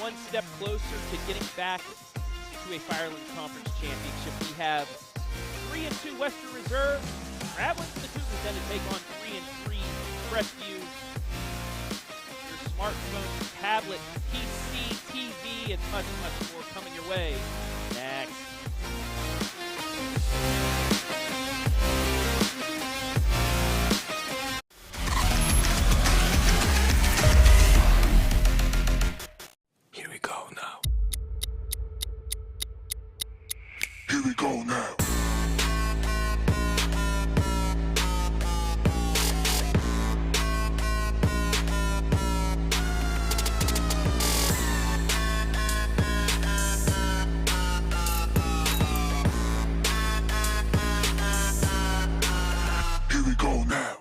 one step closer to getting back to a Firelands Conference championship. We have 3-2 Western Reserve traveling to the Cougars Den to take on 3-3 Crestview. Your smartphone, tablet, PC, TV, and much, much more coming your way next. Here we go now. Here we go now. Here we go now.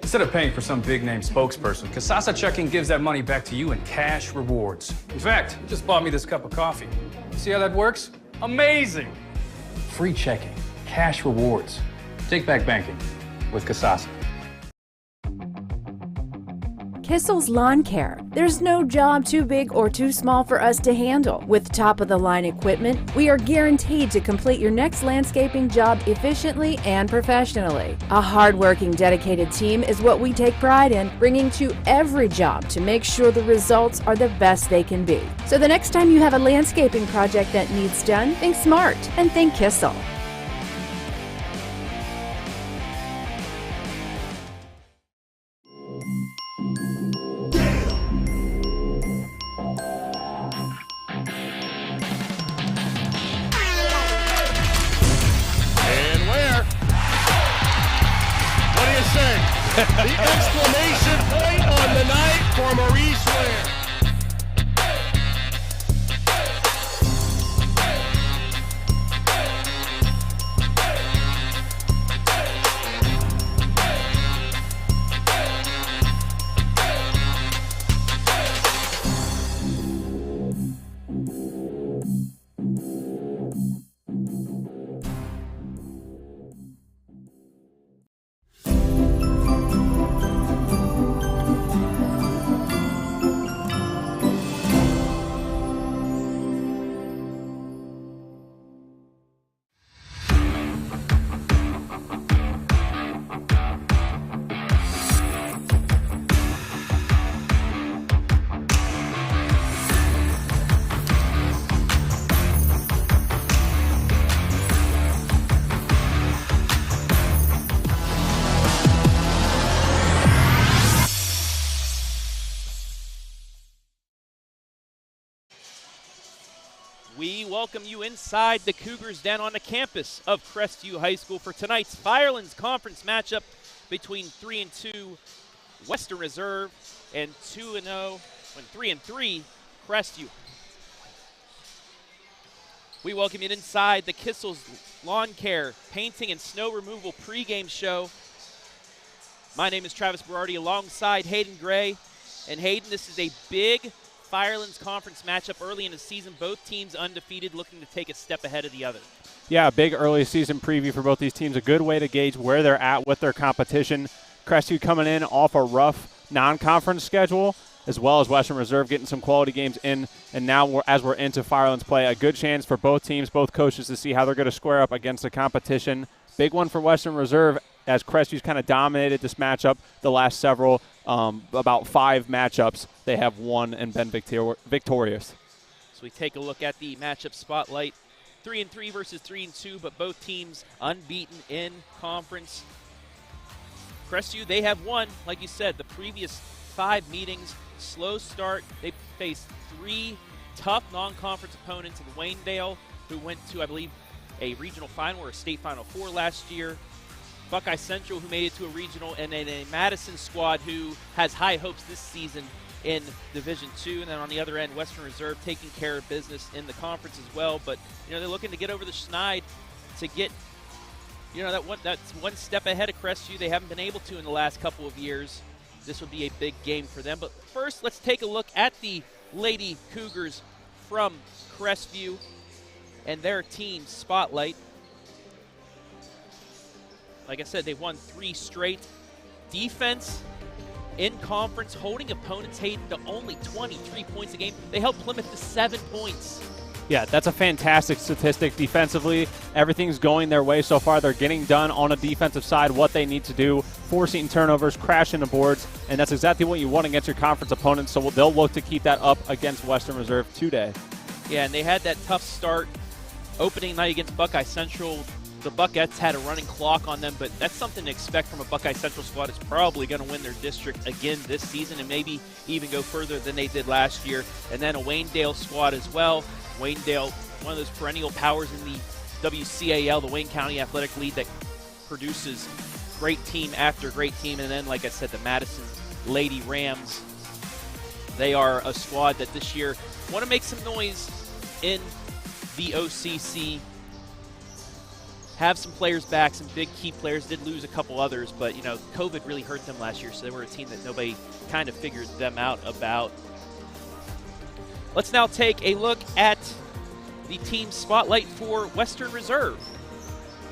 Instead of paying for some big-name spokesperson, Casasa Checking gives that money back to you in cash rewards. In fact, it just bought me this cup of coffee. See how that works? Amazing! Free checking, cash rewards. Take back banking with Casasa. Kissel's Lawncare. There's no job too big or too small for us to handle. With top-of-the-line equipment, we are guaranteed to complete your next landscaping job efficiently and professionally. A hard-working, dedicated team is what we take pride in, bringing to every job to make sure the results are the best they can be. So the next time you have a landscaping project that needs done, think smart and think Kissel. The exclamation point on the night for Maurice Ware. We welcome you inside the Cougars Den on the campus of Crestview High School for tonight's Firelands Conference matchup between 3-2 Western Reserve and 3-3 Crestview. We welcome you inside the Kissel's Lawncare Painting and Snow Removal pregame show. My name is Travis Berardi alongside Hayden Gray. And Hayden, this is a big Firelands Conference matchup early in the season. Both teams undefeated, looking to take a step ahead of the other. Yeah, a big early season preview for both these teams. A good way to gauge where they're at with their competition. Crestview coming in off a rough non-conference schedule, as well as Western Reserve getting some quality games in. And now, as we're into Firelands play, a good chance for both teams, both coaches, to see how they're going to square up against the competition. Big one for Western Reserve, as Crestview's kind of dominated this matchup the last several, about 5 matchups they have won and been victorious. So we take a look at the matchup spotlight. 3-3 versus 3-2, but both teams unbeaten in conference. Crestview, they have won, like you said, the previous 5 meetings. Slow start. They faced 3 tough non-conference opponents in Waynedale, who went to, I believe, a regional final or a state final 4 last year. Buckeye Central, who made it to a regional, and then a Madison squad who has high hopes this season in Division II. And then on the other end, Western Reserve taking care of business in the conference as well. But, they're looking to get over the schneid to get, that's one step ahead of Crestview. They haven't been able to in the last couple of years. This will be a big game for them. But first, let's take a look at the Lady Cougars from Crestview and their team spotlight. Like I said, they've won 3 straight. Defense in conference, holding opponents, Hayden, to only 23 points a game. They held Plymouth to 7 points. Yeah, that's a fantastic statistic defensively. Everything's going their way so far. They're getting done on a defensive side what they need to do, forcing turnovers, crashing the boards, and that's exactly what you want against your conference opponents, so they'll look to keep that up against Western Reserve today. Yeah, and they had that tough start opening night against Buckeye Central. The Buckettes had a running clock on them, but that's something to expect from a Buckeye Central squad. It's probably going to win their district again this season and maybe even go further than they did last year. And then a Waynedale squad as well. Waynedale, one of those perennial powers in the WCAL, the Wayne County Athletic League, that produces great team after great team. And then, like I said, the Madison Lady Rams. They are a squad that this year want to make some noise in the OCC. Have some players back, some big key players. Did lose a couple others, but, COVID really hurt them last year, so they were a team that nobody kind of figured them out about. Let's now take a look at the team spotlight for Western Reserve.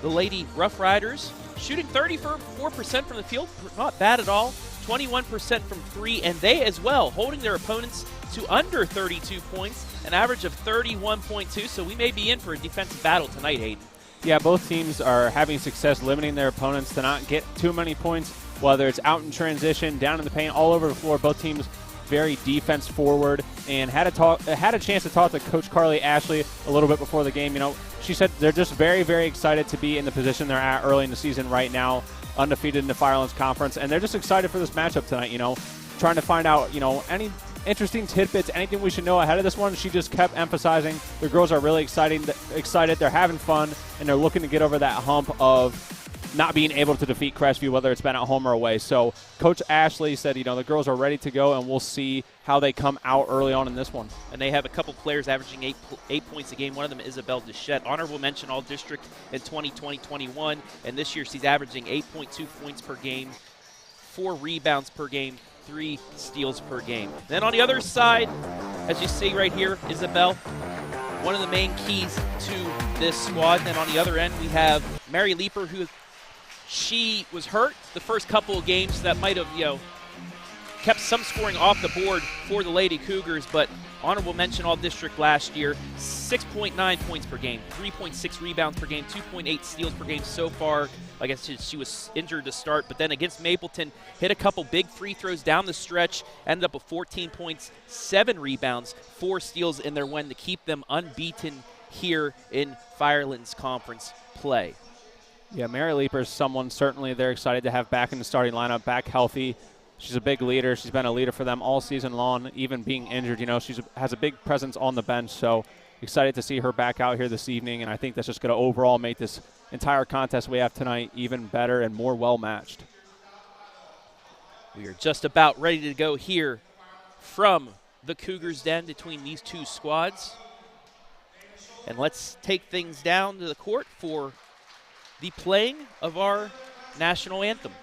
The Lady Rough Riders shooting 34% from the field, not bad at all. 21% from 3, and they as well holding their opponents to under 32 points, an average of 31.2, so we may be in for a defensive battle tonight, Hayden. Yeah, both teams are having success limiting their opponents to not get too many points, whether it's out in transition, down in the paint, all over the floor. Both teams very defense forward, and had a chance to talk to Coach Carly Ashley a little bit before the game. She said they're just very, very excited to be in the position they're at early in the season right now, undefeated in the Firelands Conference, and they're just excited for this matchup tonight, trying to find out, any interesting tidbits, anything we should know ahead of this one. She just kept emphasizing the girls are really excited, they're having fun, and they're looking to get over that hump of not being able to defeat Crestview, whether it's been at home or away. So Coach Ashley said, the girls are ready to go, and we'll see how they come out early on in this one. And they have a couple players averaging eight points a game. One of them, Isabel Deschette, honorable mention All-District in 2020-21, and this year she's averaging 8.2 points per game, 4 rebounds per game, 3 steals per game. Then on the other side, as you see right here, Isabel, one of the main keys to this squad. And then on the other end, we have Mary Leeper, who she was hurt the first couple of games. That might have, kept some scoring off the board for the Lady Cougars, but honorable mention All-District last year, 6.9 points per game, 3.6 rebounds per game, 2.8 steals per game so far. Like I said, she was injured to start, but then against Mapleton, hit a couple big free throws down the stretch, ended up with 14 points, 7 rebounds, 4 steals in their win to keep them unbeaten here in Firelands Conference play. Yeah, Mary Leeper is someone certainly they're excited to have back in the starting lineup, back healthy. She's a big leader. She's been a leader for them all season long, even being injured. She has a big presence on the bench, so excited to see her back out here this evening, and I think that's just going to overall make this entire contest we have tonight even better and more well-matched. We are just about ready to go here from the Cougars Den between these two squads. And let's take things down to the court for the playing of our national anthem.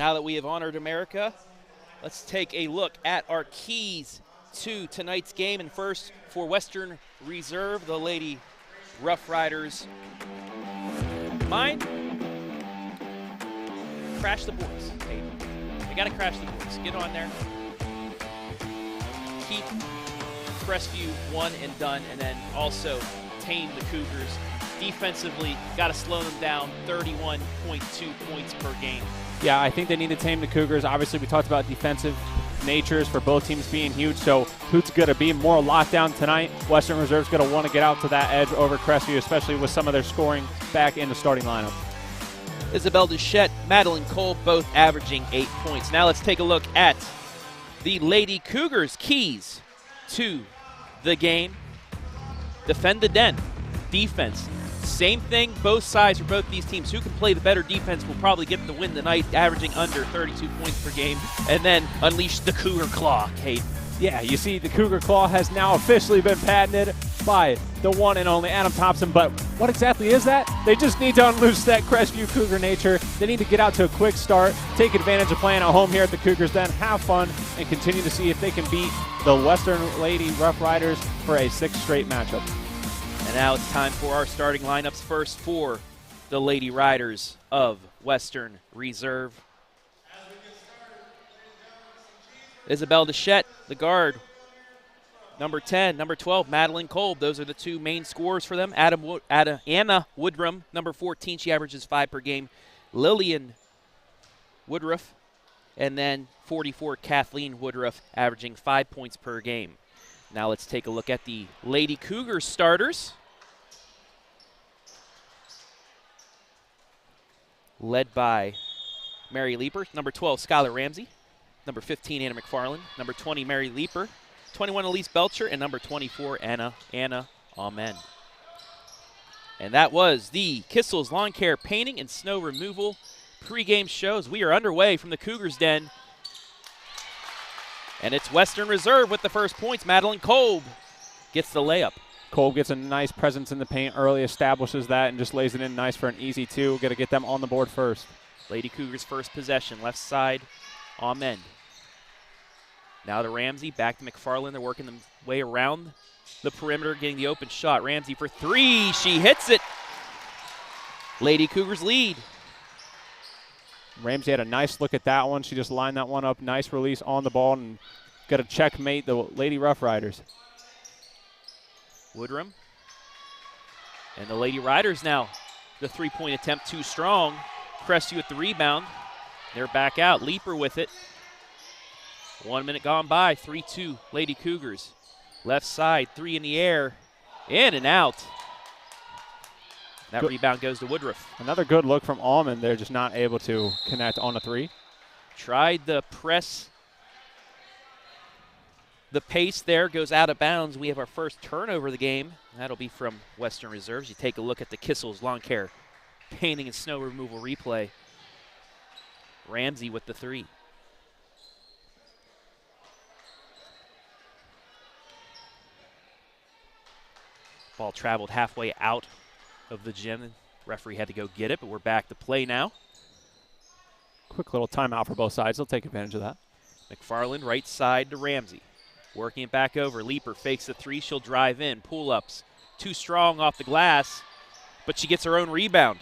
now that we have honored America, let's take a look at our keys to tonight's game. And first, for Western Reserve, the Lady Rough Riders. Mine, crash the boards. Hey, you got to crash the boards. Get on there. Keep Crestview one and done, and then also tame the Cougars. Defensively, got to slow them down, 31.2 points per game. Yeah, I think they need to tame the Cougars. Obviously, we talked about defensive natures for both teams being huge, so who's going to be more locked down tonight? Western Reserve's going to want to get out to that edge over Crestview, especially with some of their scoring back in the starting lineup. Isabel Duchette, Madeline Cole, both averaging 8 points. Now let's take a look at the Lady Cougars' keys to the game. Defend the den. Defense. Same thing, both sides for both these teams. Who can play the better defense will probably get the win tonight, averaging under 32 points per game. And then unleash the Cougar Claw, Hayden. Yeah, you see the Cougar Claw has now officially been patented by the one and only Adam Thompson. But what exactly is that? They just need to unleash that Crestview Cougar nature. They need to get out to a quick start, take advantage of playing at home here at the Cougars Den, have fun, and continue to see if they can beat the Western Lady Rough Riders for a 6th straight matchup. And now it's time for our starting lineups. First for the Lady Riders of Western Reserve. Isabel Duchette, the guard. Number 10, number 12, Madeline Kolb. Those are the two main scorers for them. Anna Woodrum, number 14. She averages 5 per game. Lillian Woodruff. And then 44, Kathleen Woodruff, averaging 5 points per game. Now let's take a look at the Lady Cougars starters. Led by Mary Leeper. Number 12, Skylar Ramsey. Number 15, Anna McFarland. Number 20, Mary Leeper. 21, Elise Belcher. And number 24, Anna Amen. And that was the Kissel's Lawncare Painting and Snow Removal pregame shows. We are underway from the Cougars Den. And it's Western Reserve with the first points. Madeline Kolb gets the layup. Kolb gets a nice presence in the paint early, establishes that, and just lays it in nice for an easy 2. Got to get them on the board first. Lady Cougars first possession, left side, Amen. Now to Ramsey, back to McFarland. They're working their way around the perimeter, getting the open shot. Ramsey for 3. She hits it. Lady Cougars lead. Ramsey had a nice look at that one. She just lined that one up. Nice release on the ball and got to checkmate the Lady Rough Riders. Woodrum. And the Lady Riders now. The 3-point attempt too strong. Crestview with the rebound. They're back out. Leeper with it. 1 minute gone by. 3-2 Lady Cougars. Left side, 3 in the air. In and out. That rebound goes to Woodruff. Another good look from Allman. They're just not able to connect on a 3. Tried the press. The pace there goes out of bounds. We have our first turnover of the game. That'll be from Western Reserves. You take a look at the Kissel's Lawncare Painting and Snow Removal replay. Ramsey with the 3. Ball traveled halfway out of the gym. Referee had to go get it, but we're back to play now. Quick little timeout for both sides. They'll take advantage of that. McFarland right side to Ramsey. Working it back over. Leeper fakes the 3. She'll drive in. Pull-ups. Too strong off the glass, but she gets her own rebound.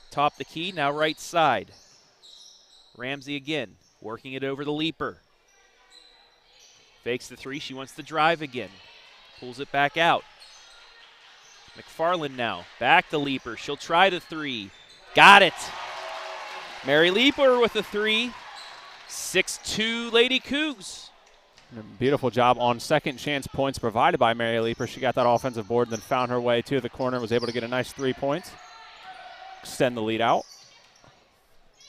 Top the key, now right side. Ramsey again. Working it over the Leeper. Fakes the 3. She wants to drive again. Pulls it back out. McFarland now. Back to Leeper. She'll try the 3. Got it. Mary Leeper with the 3. 6-2 Lady Cougs. Beautiful job on second chance points provided by Mary Leeper. She got that offensive board and then found her way to the corner. Was able to get a nice 3 points. Extend the lead out.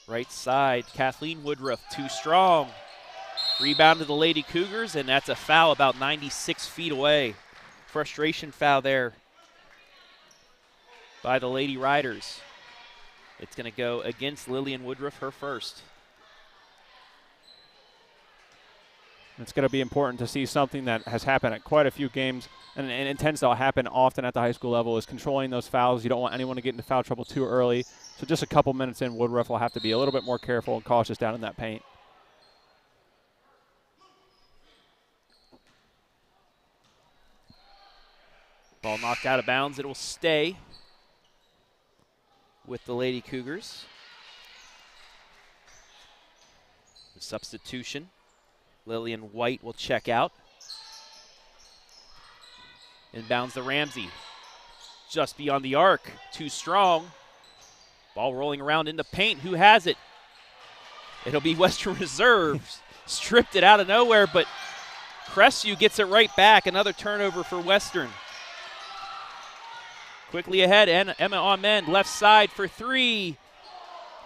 Right side, Kathleen Woodruff, too strong. Rebound to the Lady Cougars, and that's a foul about 96 feet away. Frustration foul there by the Lady Riders. It's going to go against Lillian Woodruff, her first. It's going to be important to see something that has happened at quite a few games, and it tends to happen often at the high school level, is controlling those fouls. You don't want anyone to get into foul trouble too early. So just a couple minutes in, Woodruff will have to be a little bit more careful and cautious down in that paint. Ball knocked out of bounds. It will stay with the Lady Cougars. The substitution. Lillian White will check out. Inbounds to Ramsey. Just beyond the arc. Too strong. Ball rolling around in the paint. Who has it? It'll be Western Reserve. Stripped it out of nowhere, but Crestview gets it right back. Another turnover for Western. Quickly ahead, and Emma Ahmed, left side for three.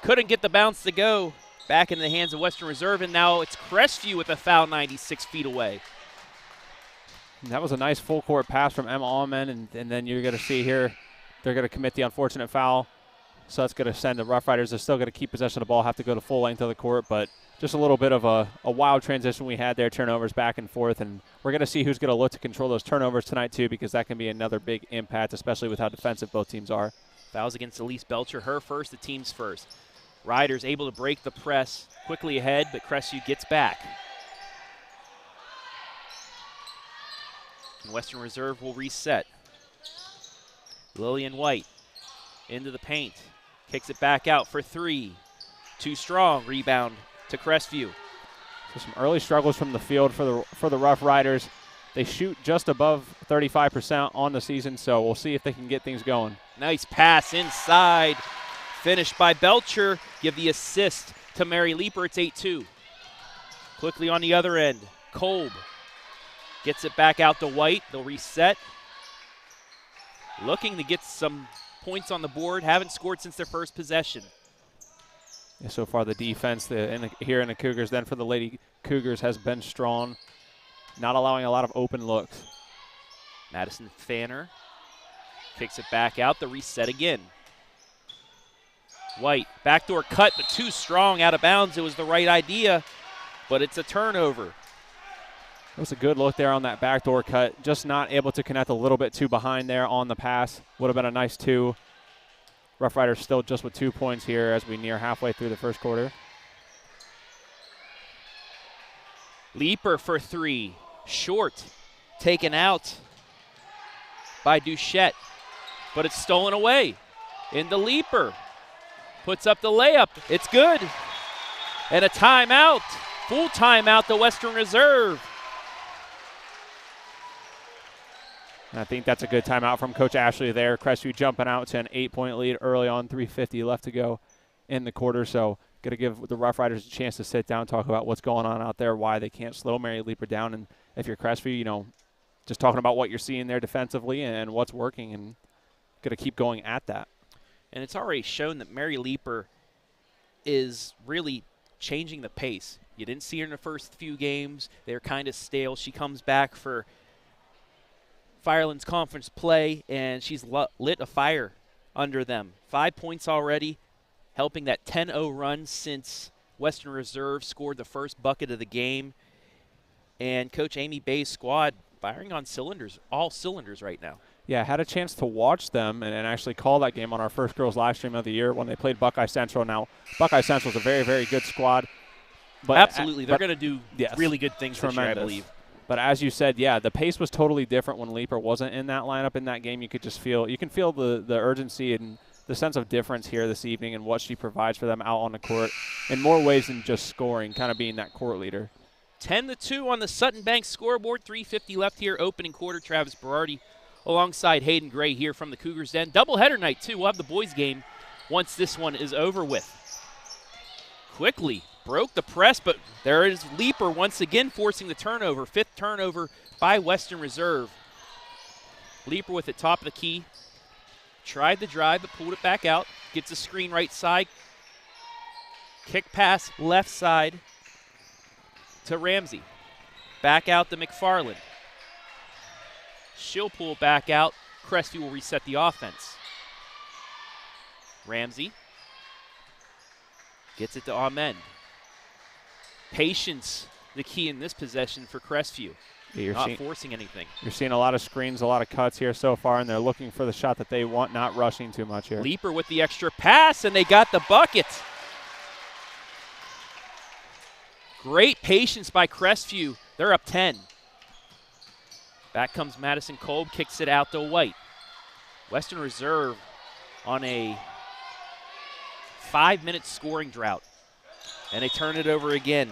Couldn't get the bounce to go. Back into the hands of Western Reserve, and now it's Crestview with a foul 96 feet away. And that was a nice full-court pass from Emma Ahmed, and then you're going to see here they're going to commit the unfortunate foul. So that's going to send the Rough Riders. They're still going to keep possession of the ball, have to go to full length of the court, but just a little bit of a wild transition we had there, turnovers back and forth, and we're going to see who's going to look to control those turnovers tonight too, because that can be another big impact, especially with how defensive both teams are. Fouls against Elise Belcher, her first, the team's first. Riders able to break the press quickly ahead, but Crestview gets back. And Western Reserve will reset. Lillian White into the paint, kicks it back out for three. Too strong, rebound to Crestview. So some early struggles from the field for the Rough Riders. They shoot just above 35% on the season, so we'll see if they can get things going. Nice pass inside. Finished by Belcher. Give the assist to Mary Leeper. It's 8-2. Quickly on the other end, Kolb gets it back out to White. They'll reset. Looking to get some points on the board. Haven't scored since their first possession. Yeah, so far the defense here in the Cougars Den for the Lady Cougars has been strong, not allowing a lot of open looks. Madison Fanner kicks it back out. The reset again. White, backdoor cut, but too strong, out of bounds. It was the right idea, but it's a turnover. It was a good look there on that backdoor cut. Just not able to connect a little bit too behind there on the pass. Would have been a nice two. Rough Riders still just with 2 points here as we near halfway through the first quarter. Leeper for three. Short. Taken out by Duchette, but it's stolen away. Into Leeper. Puts up the layup. It's good. And a timeout. Full timeout to Western Reserve. And I think that's a good timeout from Coach Ashley there. Crestview jumping out to an 8-point lead early on, 3:50 left to go in the quarter. So going to give the Rough Riders a chance to sit down, talk about what's going on out there, why they can't slow Mary Leeper down. And if you're Crestview, just talking about what you're seeing there defensively and what's working, and going to keep going at that. And it's already shown that Mary Leeper is really changing the pace. You didn't see her in the first few games. They're kind of stale. She comes back for Firelands Conference play, and she's lit a fire under them. 5 points already, helping that 10-0 run since Western Reserve scored the first bucket of the game. And Coach Amy Bay's squad firing on cylinders, all cylinders right now. Yeah, had a chance to watch them and actually call that game on our first girls live stream of the year when they played Buckeye Central. Now, Buckeye Central is a very, very good squad. But absolutely. They're going to do really good things this year, I believe. But as you said, yeah, the pace was totally different when Leeper wasn't in that lineup in that game. You could just feel the urgency and the sense of difference here this evening and what she provides for them out on the court in more ways than just scoring, kind of being that court leader. 10-2 on the Sutton Bank scoreboard. 3:50 left here, opening quarter. Travis Berardi alongside Hayden Gray here from the Cougars Den. Doubleheader night, too. We'll have the boys' game once this one is over with. Quickly broke the press, but there is Leeper once again forcing the turnover. 5th turnover by Western Reserve. Leeper with it top of the key. Tried the drive, but pulled it back out. Gets a screen right side. Kick pass left side to Ramsey. Back out to McFarland. She'll pull back out. Crestview will reset the offense. Ramsey gets it to Ahmed. Patience the key in this possession for Crestview. Yeah, not forcing anything. You're seeing a lot of screens, a lot of cuts here so far, and they're looking for the shot that they want, not rushing too much here. Leaper with the extra pass, and they got the bucket. Great patience by Crestview. They're up 10. Back comes Madison Kolb, kicks it out to White. Western Reserve on a 5-minute scoring drought, and they turn it over again.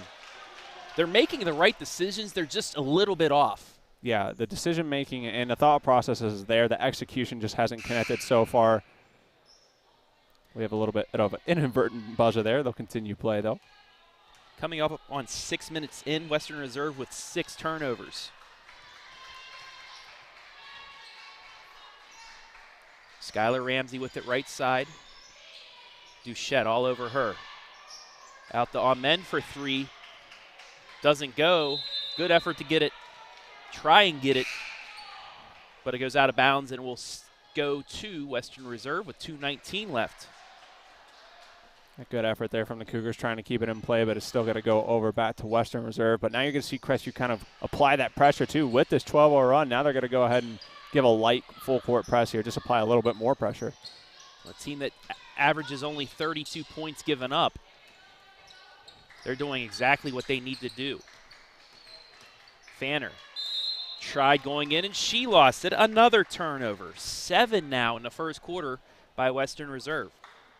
They're making the right decisions. They're just a little bit off. Yeah, the decision-making and the thought process is there. The execution just hasn't connected so far. We have a little bit of an inadvertent buzzer there. They'll continue play, though. Coming up on 6 minutes in, Western Reserve with 6 turnovers. Skylar Ramsey with it right side. Duchette all over her. Out to Amen for 3. Doesn't go. Good effort to get it. Try and get it. But it goes out of bounds and will go to Western Reserve with 2:19 left. A good effort there from the Cougars trying to keep it in play, but it's still going to go over back to Western Reserve. But now you're going to see Crestview kind of apply that pressure, too, with this 12-0 run. Now they're going to go ahead and give a light full-court press here, just apply a little bit more pressure. A team that averages only 32 points given up. They're doing exactly what they need to do. Fanner tried going in, and she lost it. Another turnover. 7 now in the first quarter by Western Reserve.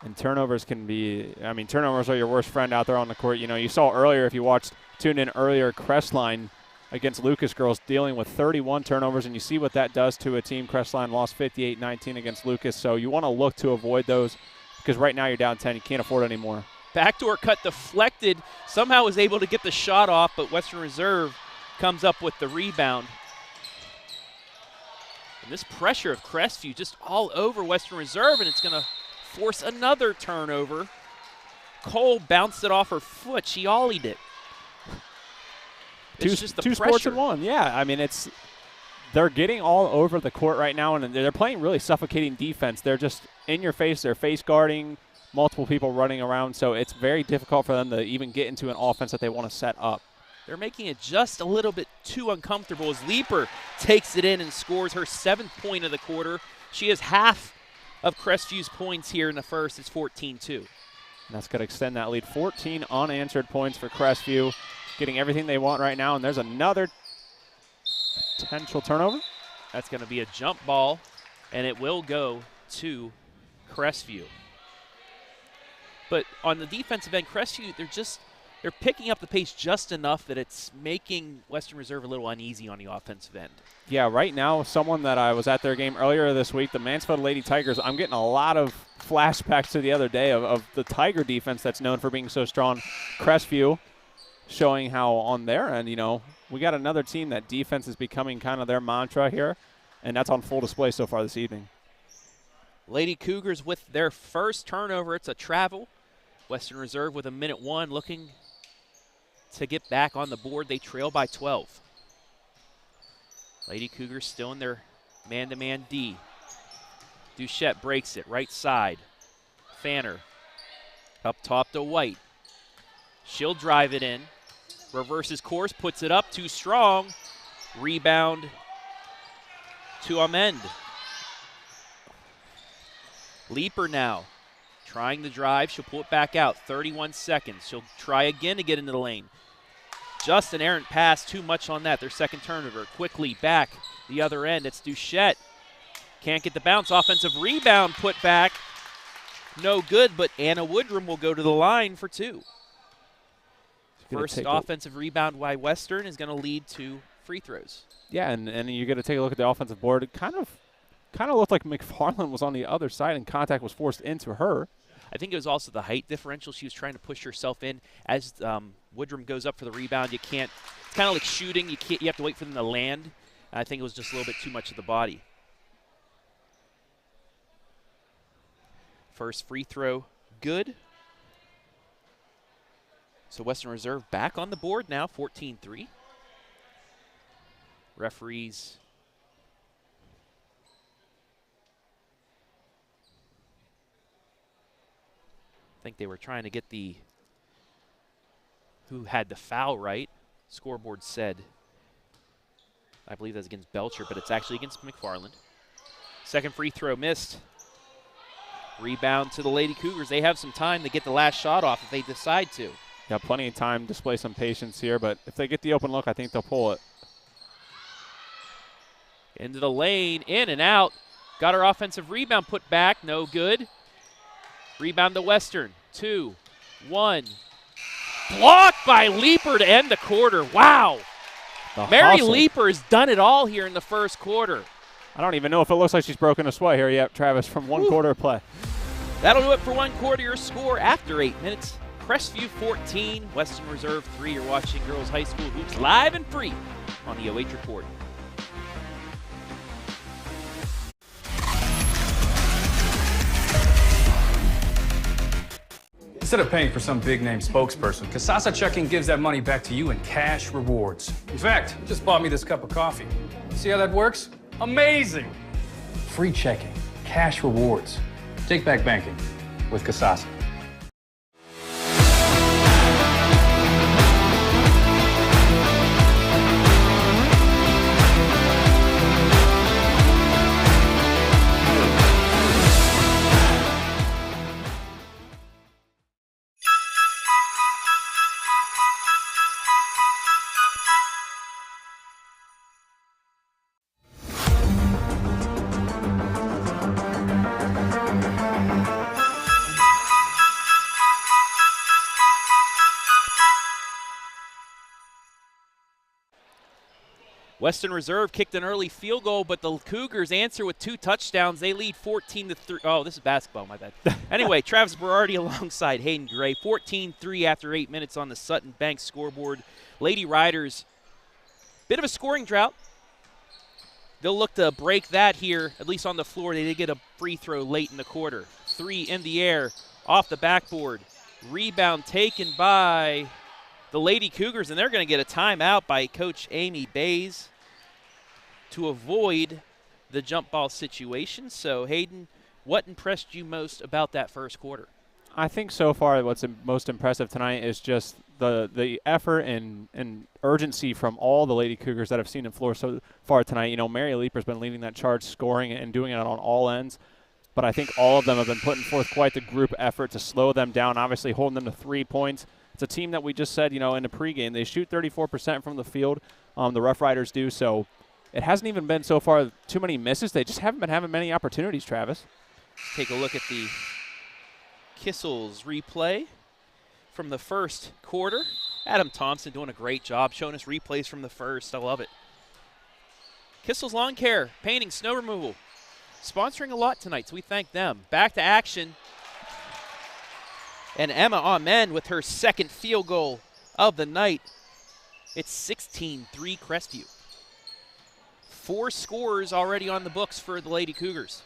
And turnovers can be, I mean, turnovers are your worst friend out there on the court. You know, you saw earlier, if you tuned in earlier, Crestline against Lucas girls dealing with 31 turnovers, and you see what that does to a team. Crestline lost 58-19 against Lucas, so you want to look to avoid those because right now you're down 10. You can't afford any more. Backdoor cut deflected. Somehow was able to get the shot off, but Western Reserve comes up with the rebound. And this pressure of Crestview just all over Western Reserve, and it's going to force another turnover. Cole bounced it off her foot. She ollied it. It's just the two pressure. Sports in one. Yeah, I mean, they're getting all over the court right now, and they're playing really suffocating defense. They're just in your face. They're face guarding, multiple people running around, so it's very difficult for them to even get into an offense that they want to set up. They're making it just a little bit too uncomfortable as Leaper takes it in and scores her 7th point of the quarter. She has half of Crestview's points here in the first. It's 14-2. And that's going to extend that lead. 14 unanswered points for Crestview, getting everything they want right now. And there's another potential turnover. That's going to be a jump ball, and it will go to Crestview. But on the defensive end, Crestview, they're picking up the pace just enough that it's making Western Reserve a little uneasy on the offensive end. Yeah, right now, someone that I was at their game earlier this week, the Mansfield Lady Tigers, I'm getting a lot of flashbacks to the other day of the Tiger defense that's known for being so strong. Crestview showing how on their end, we got another team that defense is becoming kind of their mantra here, and that's on full display so far this evening. Lady Cougars with their first turnover. It's a travel. Western Reserve with 1:01 looking to get back on the board. They trail by 12. Lady Cougars still in their man-to-man D. Duchette breaks it, right side. Fanner up top to White. She'll drive it in. Reverses course, puts it up, too strong. Rebound to Amend. Leaper now. Trying the drive, she'll pull it back out, 31 seconds. She'll try again to get into the lane. Just an errant pass, too much on that. Their second turnover. Quickly back the other end. It's Duchette. Can't get the bounce. Offensive rebound put back. No good, but Anna Woodrum will go to the line for 2. First offensive rebound by Western is going to lead to free throws. Yeah, and you're going to take a look at the offensive board. It kind of looked like McFarland was on the other side and contact was forced into her. I think it was also the height differential. She was trying to push herself in. As Woodrum goes up for the rebound, it's kind of like shooting. You have to wait for them to land. I think it was just a little bit too much of the body. First free throw, good. So Western Reserve back on the board now, 14-3. Referees I think they were trying to get who had the foul right. scoreboard said. I believe that's against Belcher, but it's actually against McFarland. Second free throw missed. Rebound to the Lady Cougars. They have some time to get the last shot off if they decide to. Yeah, plenty of time to display some patience here, but if they get the open look, I think they'll pull it. Into the lane, in and out. Got her offensive rebound put back, no good. Rebound to Western, 2, 1. Blocked by Leeper to end the quarter. Wow. Mary Hustle. Leeper has done it all here in the first quarter. I don't even know if it looks like she's broken a sweat here yet, Travis, from one quarter of play. That'll do it for one quarter. Your score after 8 minutes. Crestview 14, Western Reserve 3. You're watching Girls High School Hoops live and free on the OH Report. Instead of paying for some big-name spokesperson, Casasa Checking gives that money back to you in cash rewards. In fact, it just bought me this cup of coffee. See how that works? Amazing! Free checking, cash rewards. Take back banking with Casasa. Western Reserve kicked an early field goal, but the Cougars answer with 2 touchdowns. They lead 14-3. Oh, this is basketball, my bad. Anyway, Travis Berardi alongside Hayden Gray. 14-3 after 8 minutes on the Sutton Bank scoreboard. Lady Riders, bit of a scoring drought. They'll look to break that here, at least on the floor. They did get a free throw late in the quarter. 3 in the air, off the backboard. Rebound taken by the Lady Cougars, and they're going to get a timeout by Coach Amy Bays to avoid the jump ball situation. So, Hayden, what impressed you most about that first quarter? I think so far what's most impressive tonight is just the effort and urgency from all the Lady Cougars that I've seen in floor so far tonight. You know, Mary Leeper's been leading that charge, scoring and doing it on all ends. But I think all of them have been putting forth quite the group effort to slow them down, obviously holding them to 3 points. It's a team that we just said, you know, in the pregame, they shoot 34% from the field. The Rough Riders do, so it hasn't even been so far too many misses. They just haven't been having many opportunities, Travis. Take a look at the Kissel's replay from the first quarter. Adam Thompson doing a great job showing us replays from the first. I love it. Kissel's Lawncare, painting, snow removal, sponsoring a lot tonight, so we thank them. Back to action. And Emma Amen with her second field goal of the night. It's 16-3 Crestview. 4 scores already on the books for the Lady Cougars.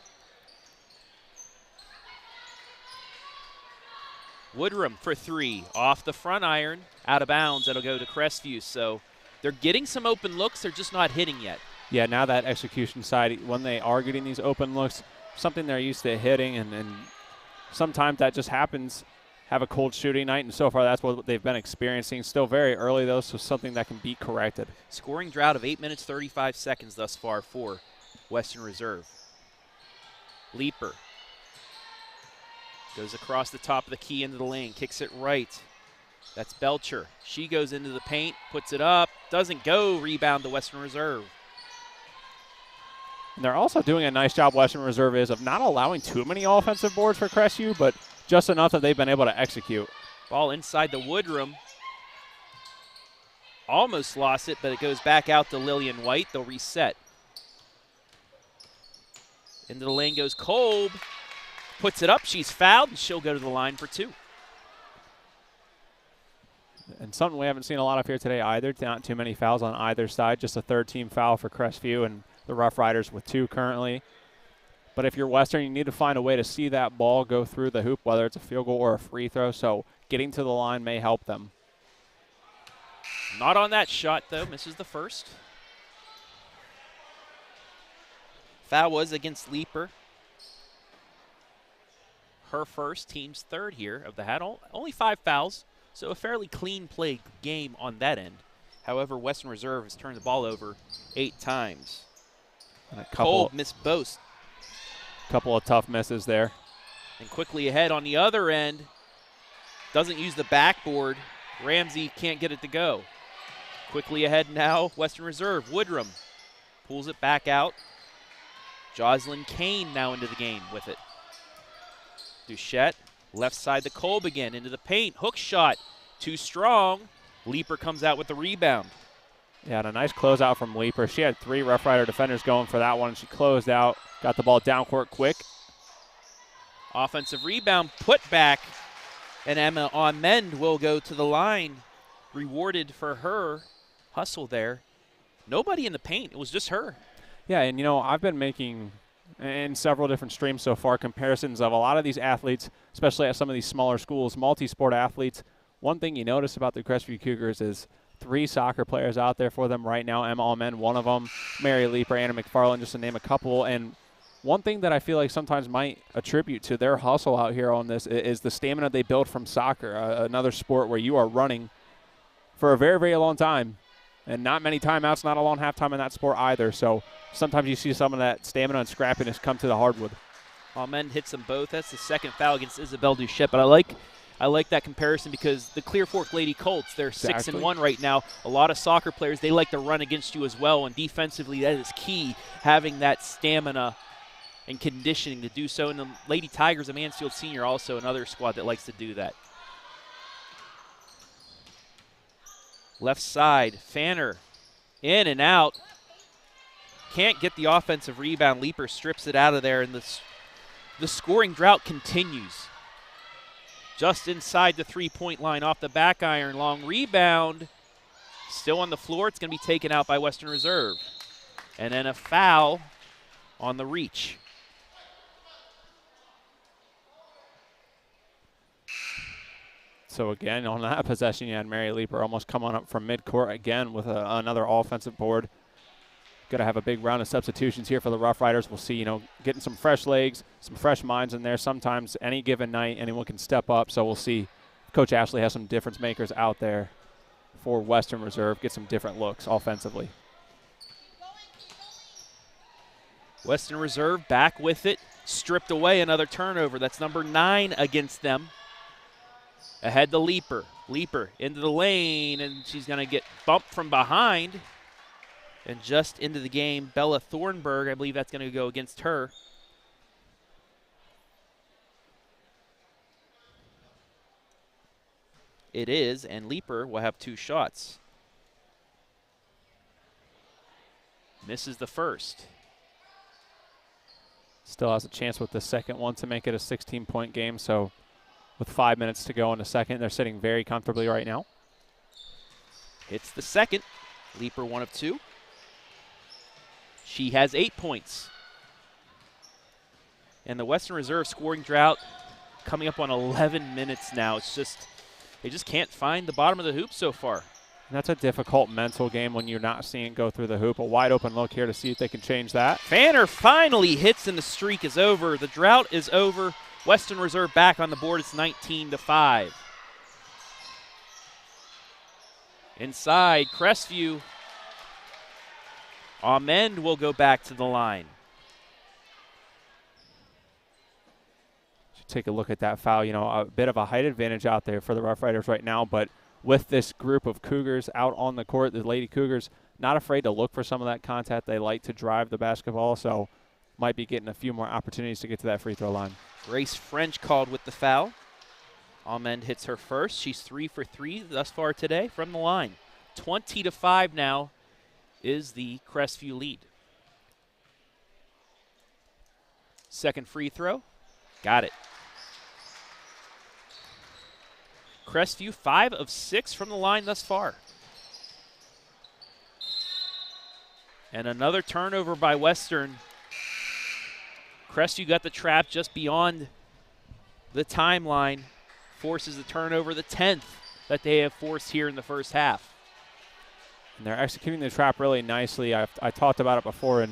Woodrum for 3, off the front iron, out of bounds. That'll go to Crestview. So they're getting some open looks. They're just not hitting yet. Yeah, now that execution side, when they are getting these open looks, something they're used to hitting, and sometimes that just happens. Have a cold shooting night, and so far that's what they've been experiencing. Still very early, though, so something that can be corrected. Scoring drought of 8 minutes, 35 seconds thus far for Western Reserve. Leeper goes across the top of the key into the lane, kicks it right. That's Belcher. She goes into the paint, puts it up, doesn't go. Rebound to Western Reserve. And they're also doing a nice job, Western Reserve is, of not allowing too many offensive boards for Crestview, but just enough that they've been able to execute. Ball inside the Woodrum. Almost lost it, but it goes back out to Lillian White. They'll reset. Into the lane goes Kolb. Puts it up. She's fouled, and she'll go to the line for 2. And something we haven't seen a lot of here today either. Not too many fouls on either side. Just a third-team foul for Crestview and the Rough Riders with 2 currently. But if you're Western, you need to find a way to see that ball go through the hoop, whether it's a field goal or a free throw. So getting to the line may help them. Not on that shot, though. Misses the first. Foul was against Leeper. Her first, team's third here of the hat. Only 5 fouls, so a fairly clean play game on that end. However, Western Reserve has turned the ball over 8 times. And a Kolb missed both. couple of tough misses there. And quickly ahead on the other end. Doesn't use the backboard. Ramsey can't get it to go. Quickly ahead now, Western Reserve. Woodrum pulls it back out. Jocelyn Kane now into the game with it. Duchette, left side to Kolb again, into the paint. Hook shot, too strong. Leaper comes out with the rebound. Yeah, and a nice closeout from Leaper. She had 3 Rough Rider defenders going for that one. She closed out, got the ball down court quick. Offensive rebound, put back, and Emma Amend will go to the line. Rewarded for her hustle there. Nobody in the paint, it was just her. Yeah, and I've been making, in several different streams so far, comparisons of a lot of these athletes, especially at some of these smaller schools, multi-sport athletes. One thing you notice about the Crestview Cougars is 3 soccer players out there for them right now. Emma Almen, one of them, Mary Leaper, Anna McFarland, just to name a couple. And one thing that I feel like sometimes might attribute to their hustle out here on this is the stamina they build from soccer, another sport where you are running for a very, very long time. And not many timeouts, not a long halftime in that sport either. So sometimes you see some of that stamina and scrappiness come to the hardwood. Almen hits them both. That's the second foul against Isabel Duchette. But I like that comparison because the Clear Fork Lady Colts, they're 6-1 right now. A lot of soccer players, they like to run against you as well. And defensively, that is key, having that stamina and conditioning to do so. And the Lady Tigers of Mansfield Senior also another squad that likes to do that. Left side, Fanner, in and out. Can't get the offensive rebound. Leaper strips it out of there, and the scoring drought continues. Just inside the three-point line, off the back iron, long rebound. Still on the floor. It's going to be taken out by Western Reserve. And then a foul on the reach. So again, on that possession, you had Mary Leaper almost come on up from midcourt again with another offensive board. Got to have a big round of substitutions here for the Rough Riders. We'll see, getting some fresh legs, some fresh minds in there. Sometimes any given night, anyone can step up. So we'll see. Coach Ashley has some difference makers out there for Western Reserve. Get some different looks offensively. Western Reserve back with it. Stripped away, another turnover. That's number 9 against them. Ahead to Leaper. Leaper into the lane, and she's going to get bumped from behind. And just into the game, Bella Thornburg, I believe that's going to go against her. It is, and Leaper will have 2 shots. Misses the first. Still has a chance with the second one to make it a 16-point game, so with 5 minutes to go in the second, they're sitting very comfortably right now. Hits the second. Leaper 1 of 2. She has 8 points. And the Western Reserve scoring drought coming up on 11 minutes now. It's just, they just can't find the bottom of the hoop so far. And that's a difficult mental game when you're not seeing it go through the hoop. A wide open look here to see if they can change that. Fanner finally hits and the streak is over. The drought is over. Western Reserve back on the board. It's 19-5. Inside, Crestview. Amend will go back to the line. Take a look at that foul. A bit of a height advantage out there for the Rough Riders right now, but with this group of Cougars out on the court, the Lady Cougars not afraid to look for some of that contact. They like to drive the basketball, so might be getting a few more opportunities to get to that free throw line. Grace French called with the foul. Amend hits her first. She's 3 for 3 thus far today from the line. 20-5 now is the Crestview lead. Second free throw. Got it. Crestview 5 of 6 from the line thus far. And another turnover by Western. Crestview got the trap just beyond the timeline. Forces the turnover, the 10th that they have forced here in the first half. And they're executing the trap really nicely. I talked about it before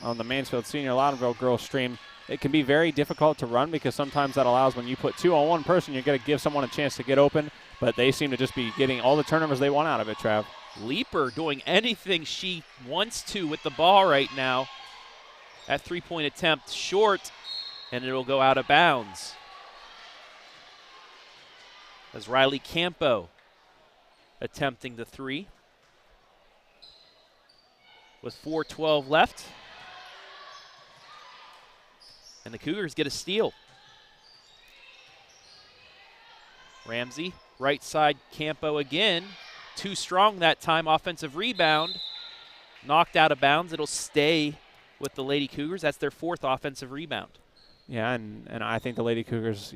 on the Mansfield Senior Loudonville Girls stream. It can be very difficult to run because sometimes that allows when you put 2 on one person, you're going to give someone a chance to get open, but they seem to just be getting all the turnovers they want out of it, Trav. Leaper doing anything she wants to with the ball right now. That three-point attempt short, and it'll go out of bounds. As Riley Campo attempting the three. With 4:12 left. And the Cougars get a steal. Ramsey, right side, Campo again. Too strong that time, offensive rebound. Knocked out of bounds. It'll stay with the Lady Cougars. That's their 4th offensive rebound. Yeah, and I think the Lady Cougars,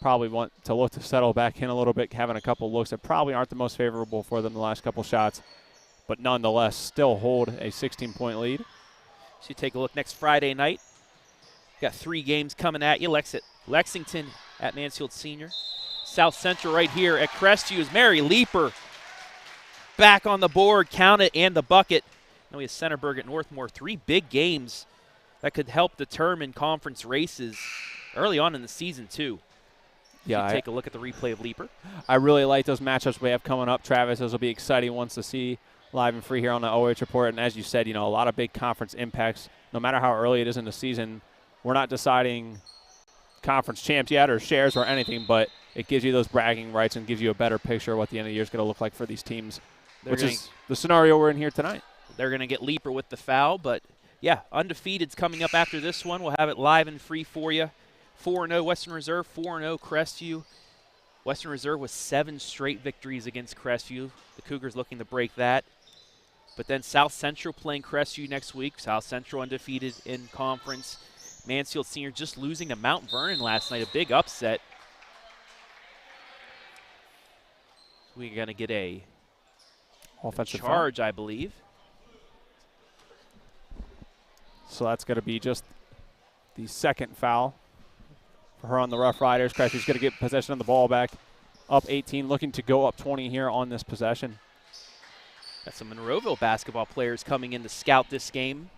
probably want to look to settle back in a little bit, having a couple looks that probably aren't the most favorable for them the last couple shots, but nonetheless still hold a 16-point lead. So you take a look next Friday night. Got 3 games coming at you. Lexington at Mansfield Senior. South Central right here at Crestview is Mary Leaper. Back on the board, count it, and the bucket. Now we have Centerburg at Northmore. 3 big games that could help determine conference races early on in the season, too. Yeah, take a look at the replay of Leaper. I really like those matchups we have coming up, Travis. Those will be exciting ones to see live and free here on the OH Report. And as you said, a lot of big conference impacts. No matter how early it is in the season, we're not deciding conference champs yet or shares or anything, but it gives you those bragging rights and gives you a better picture of what the end of the year is going to look like for these teams, which is the scenario we're in here tonight. They're going to get Leaper with the foul, but, yeah, undefeated's coming up after this one. We'll have it live and free for you. 4-0 Western Reserve, 4-0 Crestview. Western Reserve with 7 straight victories against Crestview. The Cougars looking to break that. But then South Central playing Crestview next week. South Central undefeated in conference. Mansfield Senior just losing to Mount Vernon last night, a big upset. We're going to get a offensive charge, foul, I believe. So that's going to be just the 2nd foul for her on the Rough Riders. Crestvew's going to get possession of the ball back. Up 18, looking to go up 20 here on this possession. Got some Monroeville basketball players coming in to scout this game.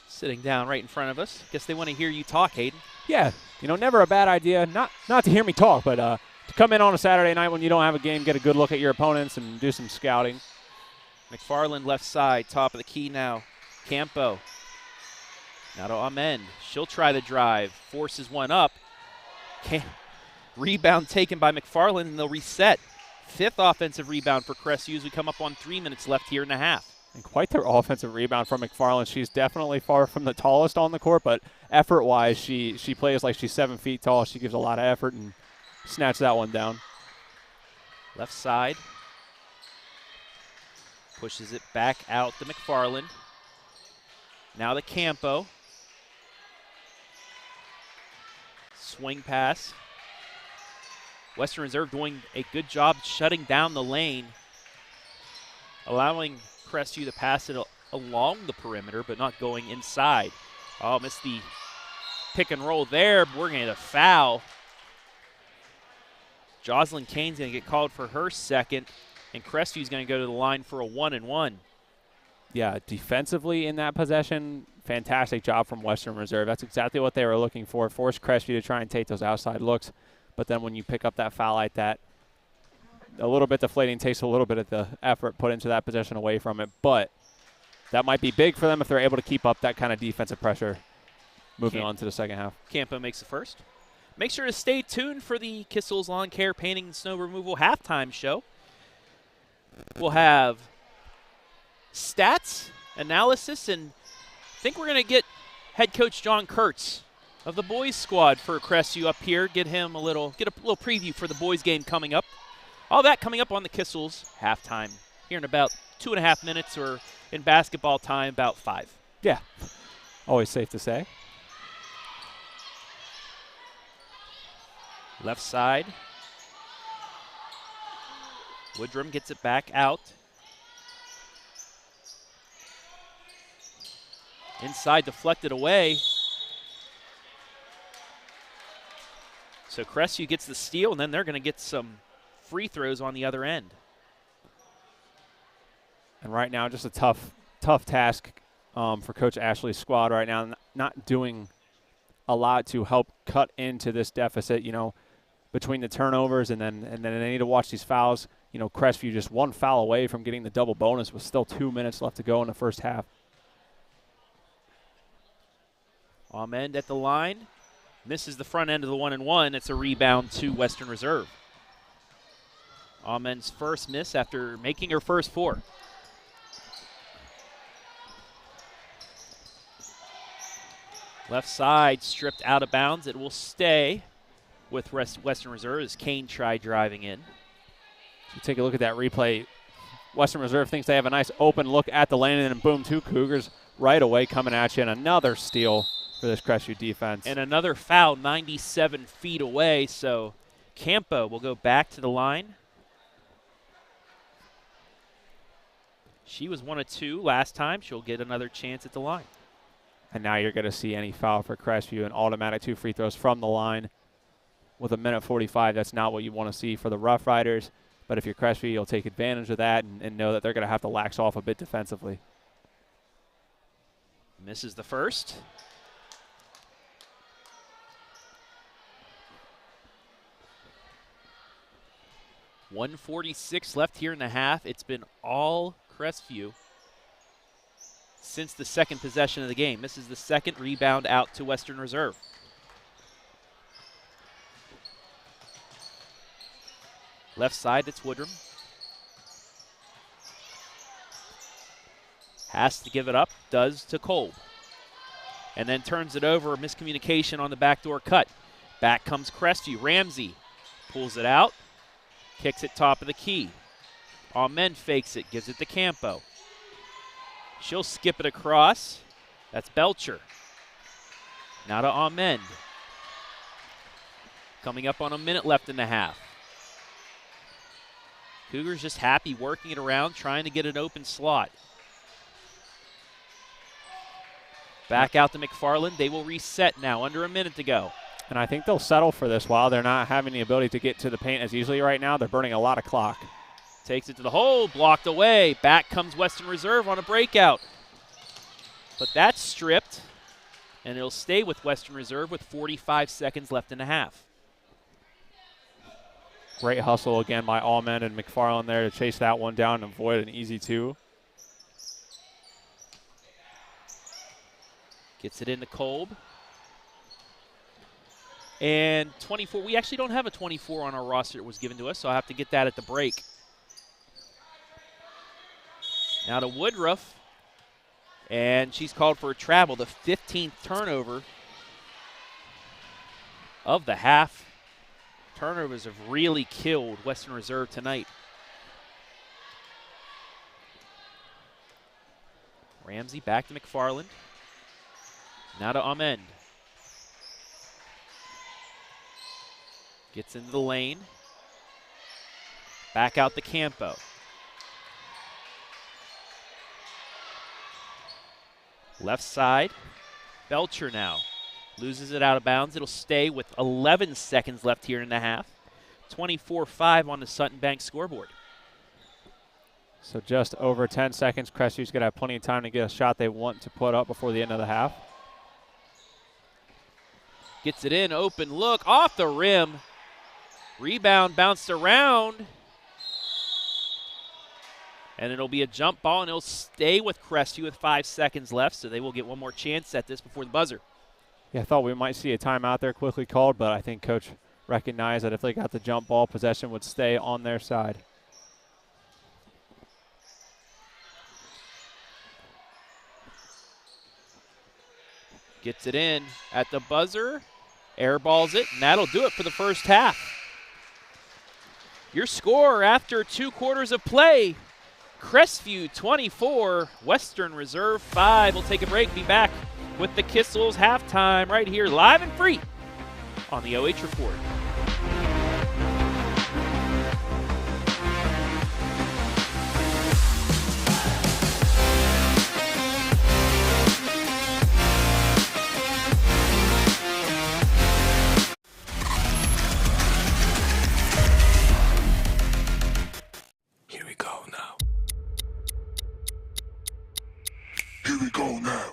Sitting down right in front of us. Guess they want to hear you talk, Hayden. Yeah, never a bad idea. Not to hear me talk, but to come in on a Saturday night when you don't have a game, get a good look at your opponents and do some scouting. McFarland left side, top of the key now. Campo. Now to Amen. She'll try the drive. Forces one up. Rebound taken by McFarland, and they'll reset. 5th offensive rebound for Crestview as we come up on 3 minutes left here in the half. And quite the offensive rebound from McFarland. She's definitely far from the tallest on the court, but effort-wise, she plays like she's 7 feet tall. She gives a lot of effort and snatched that one down. Left side. Pushes it back out to McFarland. Now to Campo. Swing pass. Western Reserve doing a good job shutting down the lane, allowing Crestview to pass it along the perimeter, but not going inside. Oh, missed the pick and roll there. We're going to get a foul. Jocelyn Kane's going to get called for her 2nd, and Crestview's going to go to the line for a 1-and-1. Yeah, defensively in that possession, fantastic job from Western Reserve. That's exactly what they were looking for. Force Crestview to try and take those outside looks. But then when you pick up that foul like that, a little bit deflating, takes a little bit of the effort put into that possession away from it. But that might be big for them if they're able to keep up that kind of defensive pressure moving on to the second half. Campo makes the first. Make sure to stay tuned for the Kissel's Lawncare Painting and Snow Removal halftime show. We'll have stats, analysis, and I think we're going to get head coach John Kurtz of the boys squad for Crestview up here. Get a little preview for the boys game coming up. All that coming up on the Kissel's halftime here in about 2.5 minutes, or in basketball time, about 5. Yeah, always safe to say. Left side. Woodrum gets it back out. Inside, deflected away. So Crestview gets the steal, and then they're going to get some free throws on the other end. And right now, just a tough task for Coach Ashley's squad right now. Not doing a lot to help cut into this deficit. You know, between the turnovers, and then they need to watch these fouls. You know, Crestview just one foul away from getting the double bonus with still 2 minutes left to go in the first half. Ahmed at the line. Misses the front end of the 1-and-1. It's a rebound to Western Reserve. Ahmed's first miss after making her first 4. Left side stripped out of bounds. It will stay with Western Reserve as Kane tried driving in. You take a look at that replay. Western Reserve thinks they have a nice open look at the lane, and boom, 2 Cougars right away coming at you, and another steal for this Crestview defense. And another foul 97 feet away, so Campo will go back to the line. She was 1 of 2 last time. She'll get another chance at the line. And now you're going to see any foul for Crestview, an automatic 2 free throws from the line. With a minute 45, that's not what you want to see for the Rough Riders. But if you're Crestview, you'll take advantage of that and know that they're going to have to lax off a bit defensively. Misses the first. .146 left here in the half. It's been all Crestview since the second possession of the game. This is the second rebound out to Western Reserve. Left side, it's Woodrum. Has to give it up, does to Kolb. And then turns it over, miscommunication on the backdoor cut. Back comes Crestview. Ramsey pulls it out, kicks it top of the key. Ahmed fakes it, gives it to Campo. She'll skip it across. That's Belcher. Now to Ahmed. Coming up on a minute left in the half. Cougars just happy working it around, trying to get an open slot. Back out to McFarland. They will reset now, under a minute to go. And I think they'll settle for this while they're not having the ability to get to the paint as easily right now. They're burning a lot of clock. Takes it to the hole, blocked away. Back comes Western Reserve on a breakout. But that's stripped, and it'll stay with Western Reserve with 45 seconds left in the half. Great hustle again by Allman and McFarland there to chase that one down and avoid an easy 2. Gets it into Kolb. And 24, we actually don't have a 24 on our roster that was given to us, so I'll have to get that at the break. Now to Woodruff. And she's called for a travel, the 15th turnover of the half. Turnovers have really killed Western Reserve tonight. Ramsey back to McFarland. Now to Ahmed. Gets into the lane. Back out to Campo. Left side. Belcher now. Loses it out of bounds. It'll stay with 11 seconds left here in the half. 24-5 on the Sutton Bank scoreboard. So just over 10 seconds. Crestview's going to have plenty of time to get a shot they want to put up before the end of the half. Gets it in, open look, off the rim. Rebound bounced around. And it'll be a jump ball, and it'll stay with Crestview with 5 seconds left, so they will get one more chance at this before the buzzer. Yeah, I thought we might see a timeout there quickly called, but I think Coach recognized that if they got the jump ball, possession would stay on their side. Gets it in at the buzzer, airballs it, and that'll do it for the first half. Your score after 2 quarters of play, Crestview 24, Western Reserve 5. We'll take a break, be back with the Kissel's halftime right here, live and free on the OH Report. Here we go now. Here we go now.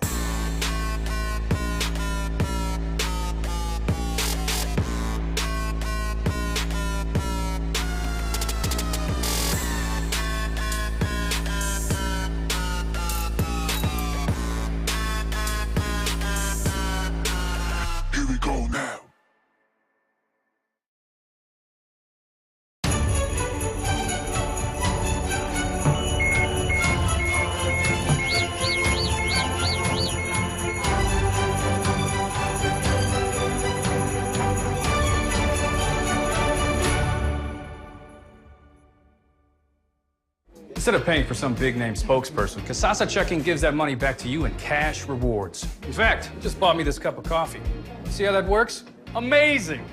Instead of paying for some big-name spokesperson, Casasa Checking gives that money back to you in cash rewards. In fact, it just bought me this cup of coffee. See how that works? Amazing!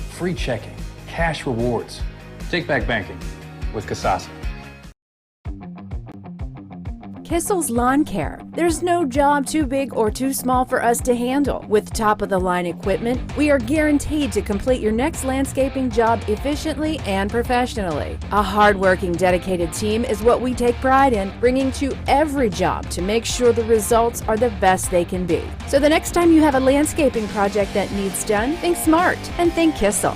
Free checking, cash rewards. Take back banking with Casasa. Kissel's Lawncare. There's no job too big or too small for us to handle. With top-of-the-line equipment, we are guaranteed to complete your next landscaping job efficiently and professionally. A hard-working, dedicated team is what we take pride in, bringing to every job to make sure the results are the best they can be. So the next time you have a landscaping project that needs done, think smart and think Kissel.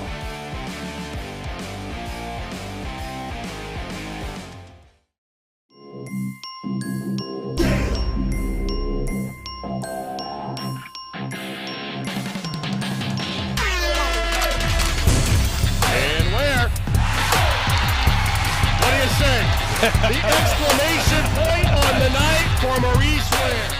The exclamation point on the night for Maurice Ware.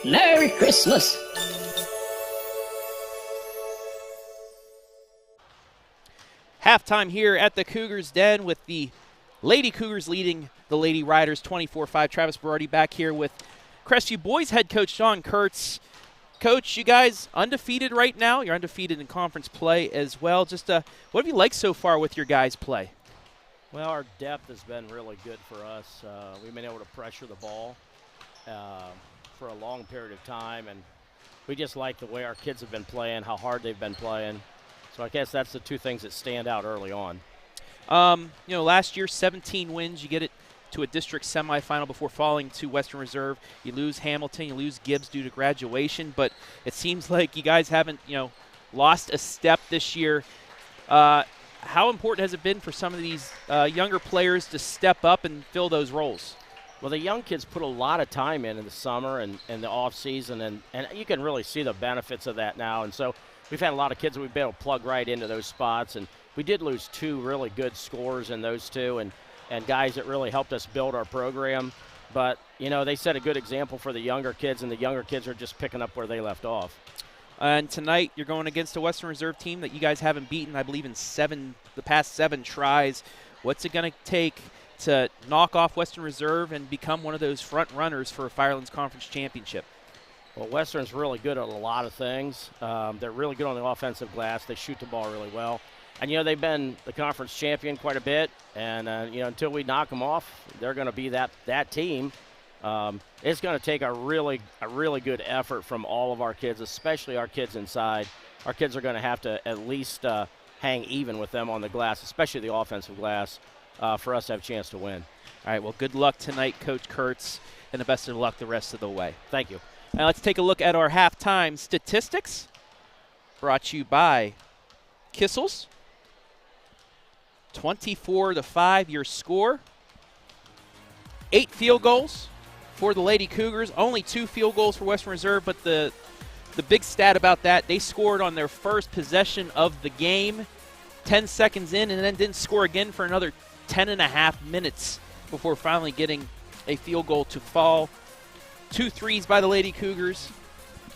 Merry Christmas. Halftime here at the Cougars Den with the Lady Cougars leading the Lady Riders 24-5. Travis Berardi back here with Crestview Boys head coach Sean Kurtz. Coach, you guys undefeated right now. You're undefeated in conference play as well. Just what have you liked so far with your guys' play? Well, our depth has been really good for us. We've been able to pressure the ball for a long period of time, and we just like the way our kids have been playing, how hard they've been playing. So I guess that's the two things that stand out early on. Last year, 17 wins. You get it to a district semifinal before falling to Western Reserve. You lose Hamilton, you lose Gibbs due to graduation, but it seems like you guys haven't, lost a step this year. How important has it been for some of these younger players to step up and fill those roles? Well, the young kids put a lot of time in the summer and the off season, and you can really see the benefits of that now. And so we've had a lot of kids that we've been able to plug right into those spots. And we did lose 2 really good scorers in those 2 and guys that really helped us build our program. But, they set a good example for the younger kids, and the younger kids are just picking up where they left off. And tonight you're going against a Western Reserve team that you guys haven't beaten, I believe, in the past 7 tries. What's it going to take to knock off Western Reserve and become one of those front runners for a Firelands Conference championship? Well, Western's really good at a lot of things. They're really good on the offensive glass. They shoot the ball really well. And, they've been the conference champion quite a bit. And, until we knock them off, they're going to be that team. It's going to take a really good effort from all of our kids, especially our kids inside. Our kids are going to have to at least hang even with them on the glass, especially the offensive glass, for us to have a chance to win. All right, well, good luck tonight, Coach Kurtz, and the best of luck the rest of the way. Thank you. Now let's take a look at our halftime statistics, brought to you by Kissel's. 24-5 your score. 8 field goals for the Lady Cougars. Only 2 field goals for Western Reserve, but the big stat about that, they scored on their first possession of the game, 10 seconds in, and then didn't score again for another 10.5 minutes before finally getting a field goal to fall. 2 threes by the Lady Cougars,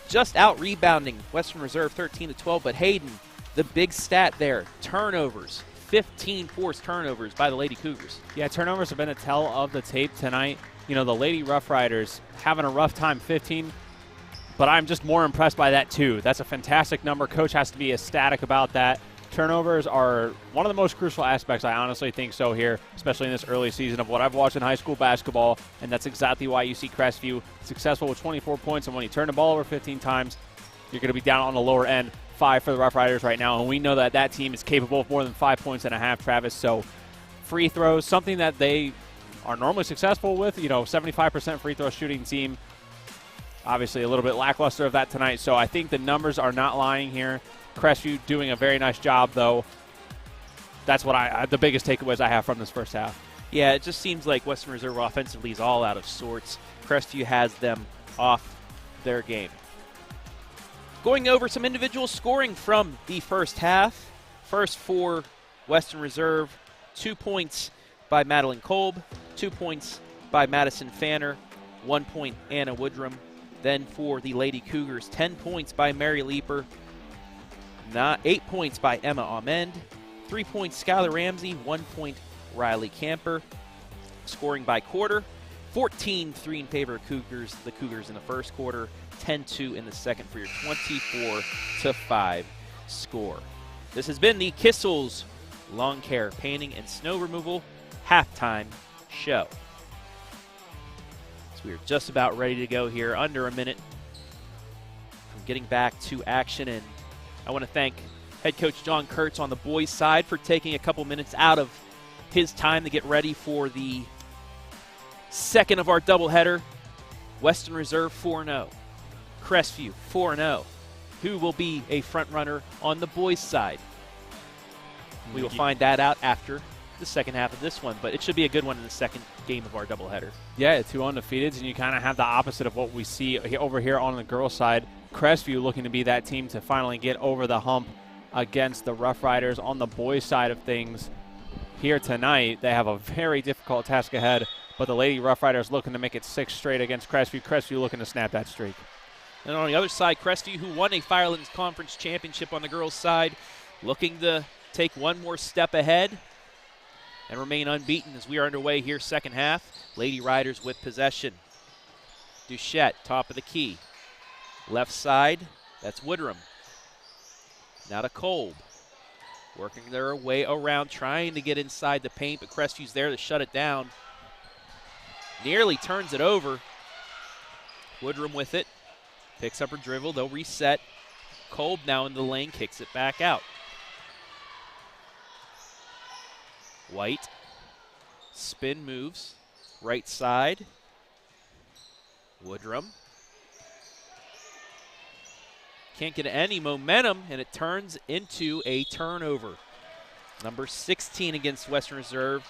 just out rebounding Western Reserve 13-12, but Hayden, the big stat there, turnovers. 15 forced turnovers by the Lady Cougars. Yeah, turnovers have been a tell of the tape tonight. The Lady Rough Riders having a rough time, 15, but I'm just more impressed by that too. That's a fantastic number. Coach has to be ecstatic about that. Turnovers are one of the most crucial aspects, I honestly think so here, especially in this early season of what I've watched in high school basketball, and that's exactly why you see Crestview successful with 24 points, and when you turn the ball over 15 times, you're going to be down on the lower end. 5 for the Rough Riders right now, and we know that team is capable of more than 5 points and a half, Travis. So free throws, something that they are normally successful with, 75% free throw shooting team. Obviously a little bit lackluster of that tonight, so I think the numbers are not lying here. Crestview doing a very nice job, though. That's what the biggest takeaways I have from this first half. Yeah, it just seems like Western Reserve offensively is all out of sorts. Crestview has them off their game. Going over some individual scoring from the first half. First for Western Reserve, 2 points by Madeline Kolb, 2 points by Madison Fanner, 1 point Anna Woodrum. Then for the Lady Cougars, 10 points by Mary Leeper, 8 points by Emma Amend, 3 points Skylar Ramsey, 1 point Riley Camper. Scoring by quarter, 14-3 in favor of the Cougars in the first quarter, 10-2 in the second for your 24-5 score. This has been the Kissel's Lawncare Painting and Snow Removal halftime show. So we are just about ready to go here, under a minute from getting back to action. And I want to thank head coach John Kurtz on the boys' side for taking a couple minutes out of his time to get ready for the second of our doubleheader. Western Reserve 4-0. Crestview 4-0. Who will be a front runner on the boys' side? We will find that out after the second half of this one, but it should be a good one in the second game of our doubleheader. Yeah, 2 undefeateds, and you kind of have the opposite of what we see over here on the girls' side. Crestview looking to be that team to finally get over the hump against the Rough Riders. On the boys' side of things here tonight, they have a very difficult task ahead, but the Lady Rough Riders looking to make it 6 straight against Crestview. Crestview looking to snap that streak. And on the other side, Crestview, who won a Firelands Conference championship on the girls' side, looking to take one more step ahead and remain unbeaten as we are underway here, second half. Lady Riders with possession. Duchette, top of the key. Left side, that's Woodrum. Now to Kolb. Working their way around, trying to get inside the paint, but Crestview's there to shut it down. Nearly turns it over. Woodrum with it. Picks up her dribble. They'll reset. Kolb now in the lane, kicks it back out. White. Spin moves. Right side. Woodrum. Can't get any momentum, and it turns into a turnover. Number 16 against Western Reserve.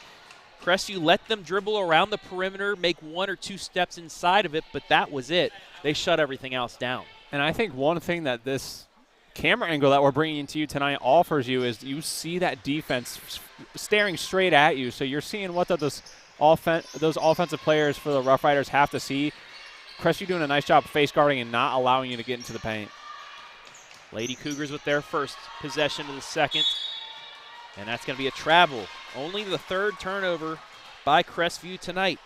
Crestview let them dribble around the perimeter, make 1 or 2 steps inside of it, but that was it. They shut everything else down. And I think one thing that this camera angle that we're bringing to you tonight offers you is you see that defense staring straight at you. So you're seeing what those offensive players for the Rough Riders have to see. Crestview doing a nice job face guarding and not allowing you to get into the paint. Lady Cougars with their first possession of the second. And that's going to be a travel. Only the 3rd turnover by Crestview tonight.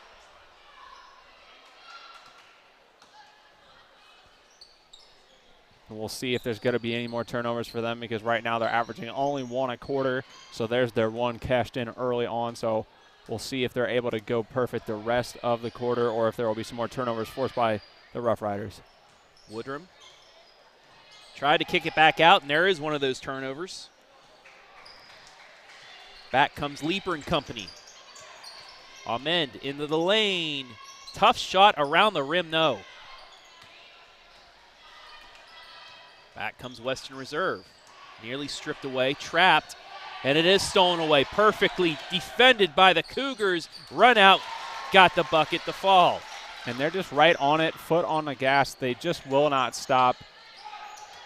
And we'll see if there's going to be any more turnovers for them, because right now they're averaging only 1 a quarter. So there's their 1 cashed in early on. So we'll see if they're able to go perfect the rest of the quarter or if there will be some more turnovers forced by the Rough Riders. Woodrum tried to kick it back out, and there is one of those turnovers. Back comes Leaper and company. Amend into the lane. Tough shot around the rim, no. Back comes Western Reserve. Nearly stripped away, trapped, and it is stolen away. Perfectly defended by the Cougars. Run out, got the bucket to fall. And they're just right on it, foot on the gas. They just will not stop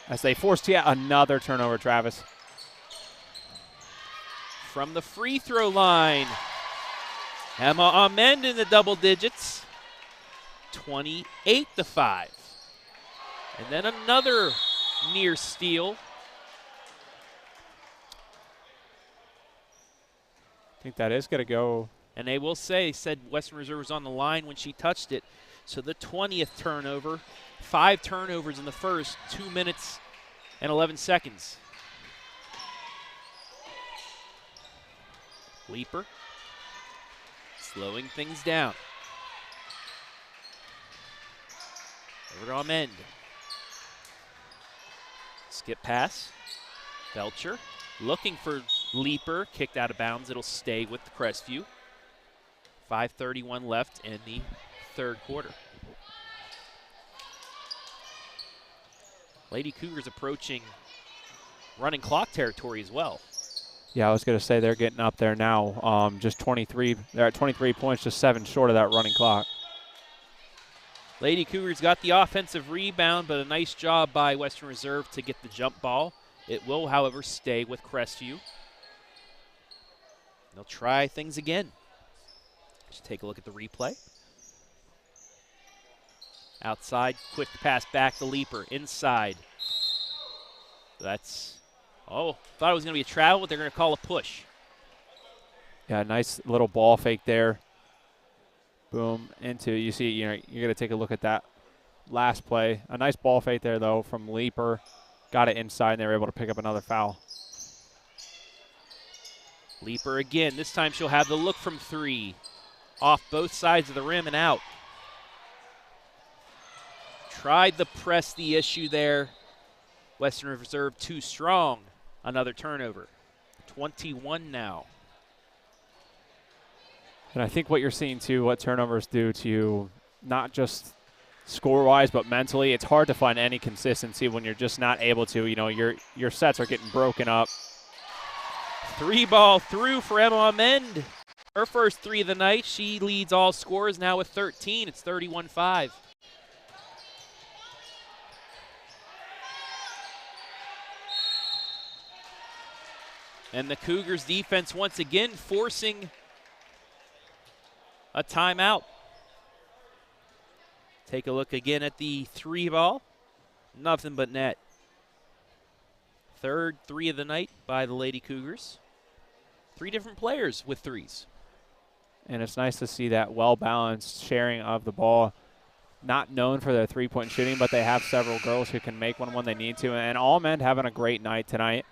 as they force yet another turnover, Travis. From the free throw line, Emma Amend in the double digits, 28-5. And then another near steal. I think that is going to go. And they will say, said Western Reserve was on the line when she touched it. So the 20th turnover, 5 turnovers in the first, 2 minutes and 11 seconds. Leaper slowing things down. Over to Amend. Skip pass. Belcher looking for Leaper. Kicked out of bounds. It'll stay with the Crestview. 5:31 left in the 3rd quarter. Lady Cougars approaching running clock territory as well. Yeah, I was going to say they're getting up there now. Just 23. They're at 23 points, just 7 short of that running clock. Lady Cougars got the offensive rebound, but a nice job by Western Reserve to get the jump ball. It will, however, stay with Crestview. They'll try things again. Just take a look at the replay. Outside, quick pass back to Leaper. Inside. That's, thought it was going to be a travel, but they're going to call a push. Yeah, nice little ball fake there. Boom, into, you see, you're going to take a look at that last play. A nice ball fake there, though, from Leaper. Got it inside, and they were able to pick up another foul. Leaper again. This time she'll have the look from 3. Off both sides of the rim and out. Tried to press the issue there. Western Reserve too strong. Another turnover. 21 now. And I think what you're seeing, too, what turnovers do to you, not just score-wise, but mentally, it's hard to find any consistency when you're just not able to. You know, your sets are getting broken up. 3 ball through for Emma Amend. Her first 3 of the night. She leads all scorers now with 13. It's 31-5. And the Cougars defense once again forcing a timeout. Take a look again at the 3 ball. Nothing but net. 3rd 3 of the night by the Lady Cougars. 3 different players with 3s. And it's nice to see that well-balanced sharing of the ball. Not known for their three-point shooting, but they have several girls who can make one when they need to. And all men having a great night tonight.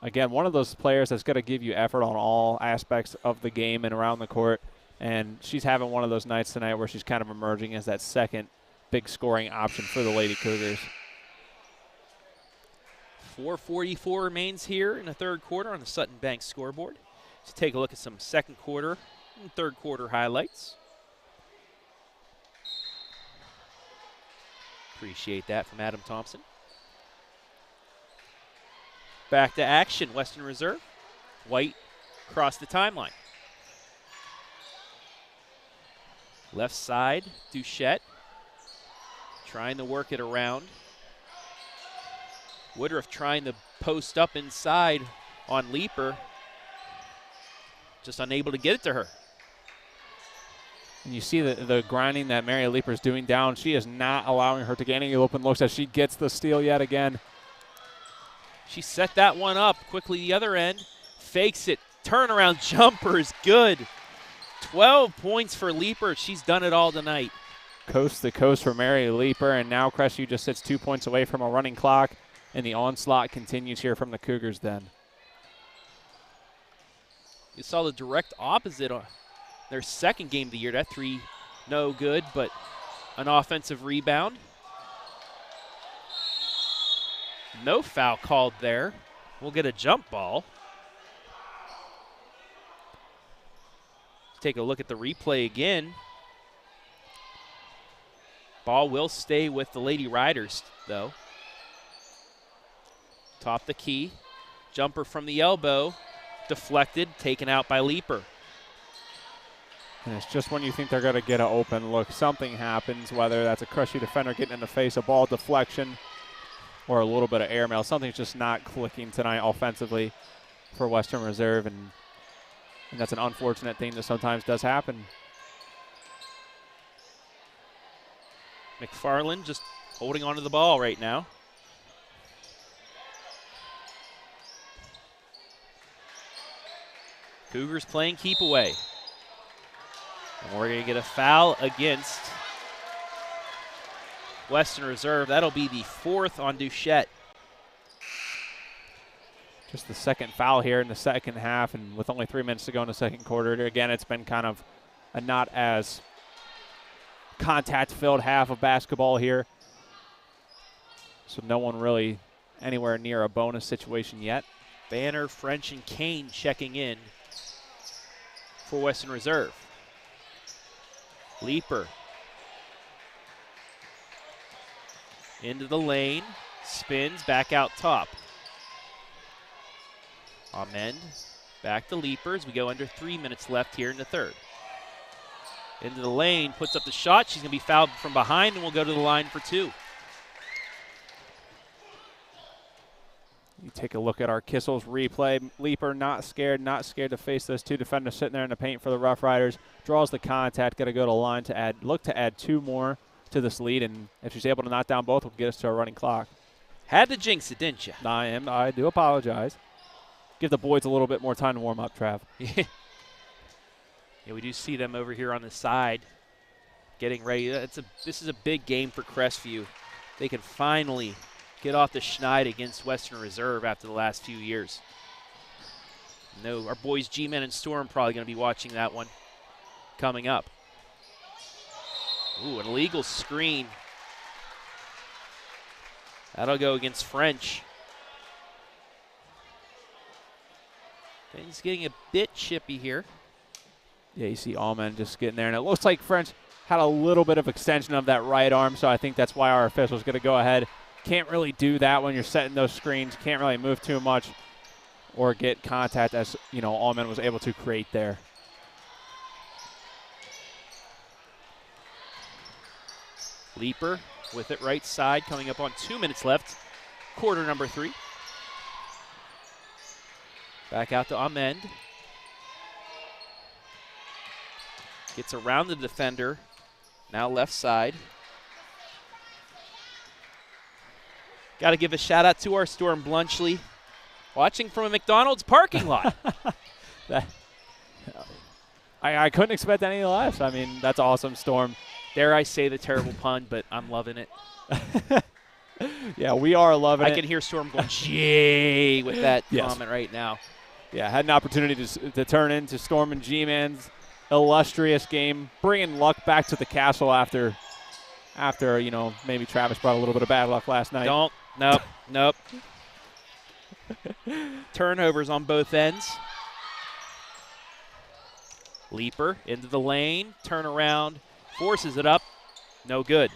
Again, one of those players that's going to give you effort on all aspects of the game and around the court. And she's having one of those nights tonight where she's kind of emerging as that second big scoring option for the Lady Cougars. 4:44 remains here in the 3rd quarter on the Sutton Bank scoreboard. Let's take a look at some 2nd quarter and 3rd quarter highlights. Appreciate that from Adam Thompson. Back to action, Western Reserve. White across the timeline. Left side, Duchette trying to work it around. Woodruff trying to post up inside on Leaper. Just unable to get it to her. And you see the grinding that Mary Leaper is doing down. She is not allowing her to get any open looks as she gets the steal yet again. She set that one up quickly the other end. Fakes it. Turnaround jumper is good. 12 points for Leaper. She's done it all tonight. Coast to coast for Mary Leaper, and now Crestview just sits 2 points away from a running clock, and the onslaught continues here from the Cougars Den. You saw the direct opposite on their second game of the year. That three, no good, but an offensive rebound. No foul called there. We'll get a jump ball. Take a look at the replay again. Ball will stay with the Lady Riders, though. Top the key. Jumper from the elbow. Deflected, taken out by Leaper. And it's just when you think they're going to get an open look, something happens, whether that's a Crestview defender getting in the face, a ball deflection, or a little bit of airmail. Something's just not clicking tonight offensively for Western Reserve, and that's an unfortunate thing that sometimes does happen. McFarland just holding onto the ball right now. Cougars playing keep away. And we're going to get a foul against Western Reserve. That'll be the fourth on Duchette. Just the second foul here in the second half, and with only 3 minutes to go in the second quarter. Again, it's been kind of a not as contact-filled half of basketball here. So no one really anywhere near a bonus situation yet. Banner, French, and Kane checking in for Western Reserve. Leaper into the lane, spins, back out top. Amend, back to Leaper as we go under 3 minutes left here in the third. Into the lane, puts up the shot. She's going to be fouled from behind, and we'll go to the line for two. You take a look at our Kissel's replay. Leaper not scared to face those two defenders sitting there in the paint for the Rough Riders. Draws the contact, got to go to line to look to add two more to this lead, and if she's able to knock down both, we'll get us to a running clock. Had to jinx it, didn't you? I do apologize. Give the boys a little bit more time to warm up, Trav. Yeah, we do see them over here on the side getting ready. This is a big game for Crestview. They can finally get off the schneid against Western Reserve after the last few years. No, our boys G-Men and Storm probably going to be watching that one coming up. Ooh, an illegal screen. That'll go against French. Things getting a bit chippy here. Yeah, you see Allman just getting there, and it looks like French had a little bit of extension of that right arm, so I think that's why our official's going to go ahead. Can't really do that when you're setting those screens. Can't really move too much or get contact, as Allman was able to create there. Leaper with it right side, coming up on 2 minutes left. Quarter number 3. Back out to Amend. Gets around the defender. Now left side. Got to give a shout out to our Storm Blunchley, watching from a McDonald's parking lot. I couldn't expect any less. I mean, that's awesome, Storm. Dare I say the terrible pun, but I'm loving it. Yeah, we are loving it. I can hear Storm going, yay, with that comment right now. Yeah, had an opportunity to turn into Storm and G-Man's illustrious game, bringing luck back to the castle after maybe Travis brought a little bit of bad luck last night. Nope. Turnovers on both ends. Leaper into the lane, turn around, forces it up, no good.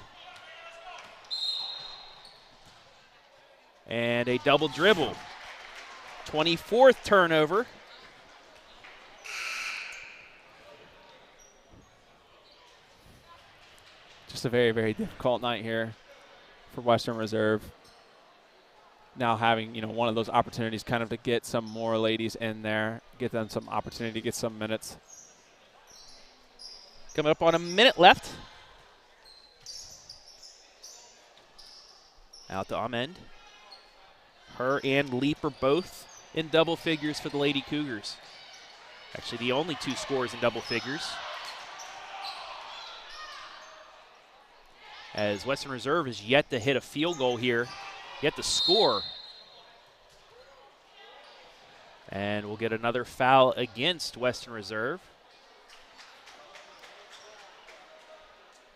And a double dribble. 24th turnover. Just a very, very difficult night here for Western Reserve. Now having, one of those opportunities kind of to get some more ladies in there, get them some opportunity to get some minutes. Coming up on a minute left. Out to Amend. Her and Leap are both in double figures for the Lady Cougars. Actually, the only 2 scores in double figures. As Western Reserve is yet to hit a field goal here, yet to score. And we'll get another foul against Western Reserve.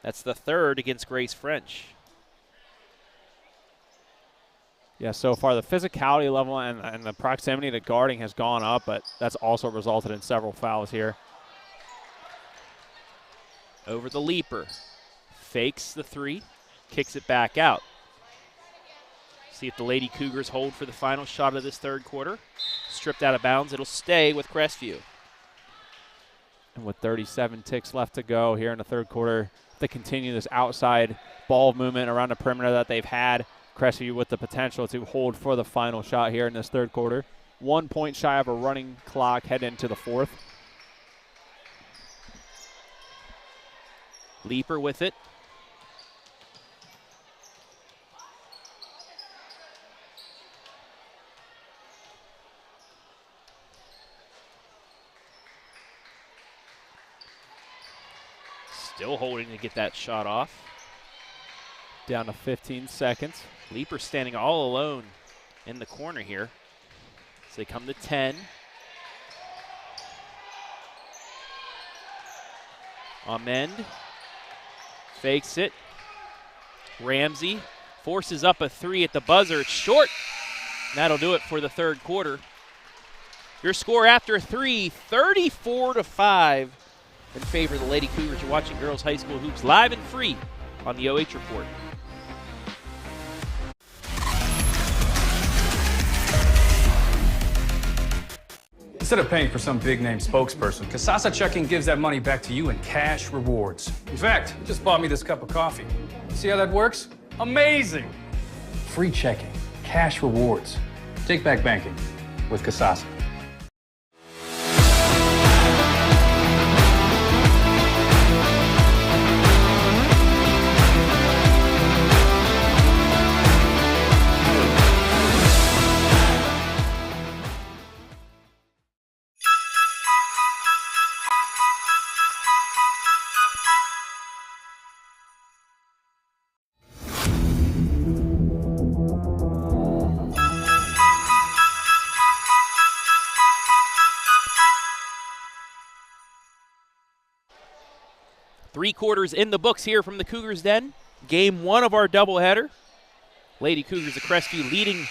That's the 3rd against Grace French. Yeah, so far the physicality level and the proximity to guarding has gone up, but that's also resulted in several fouls here. Over the Leaper. Fakes the 3, kicks it back out. See if the Lady Cougars hold for the final shot of this 3rd quarter. Stripped out of bounds. It'll stay with Crestview. And with 37 ticks left to go here in the 3rd quarter, to continue this outside ball movement around the perimeter that they've had, Crestview with the potential to hold for the final shot here in this 3rd quarter. 1 point shy of a running clock heading into the 4th. Leaper with it. Still holding to get that shot off. Down to 15 seconds. Leaper standing all alone in the corner here. So they come to 10. Amend fakes it. Ramsey forces up a 3 at the buzzer. It's short. That'll do it for the 3rd quarter. Your score after 3, 34-5 in favor of the Lady Cougars. You're watching Girls High School Hoops live and free on the OH Report. Instead of paying for some big-name spokesperson, Casasa Checking gives that money back to you in cash rewards. In fact, you just bought me this cup of coffee. See how that works? Amazing! Free checking, cash rewards. Take back banking with Casasa. Three quarters in the books here from the Cougars Den. Game 1 of our doubleheader. Lady Cougars of Crestview leading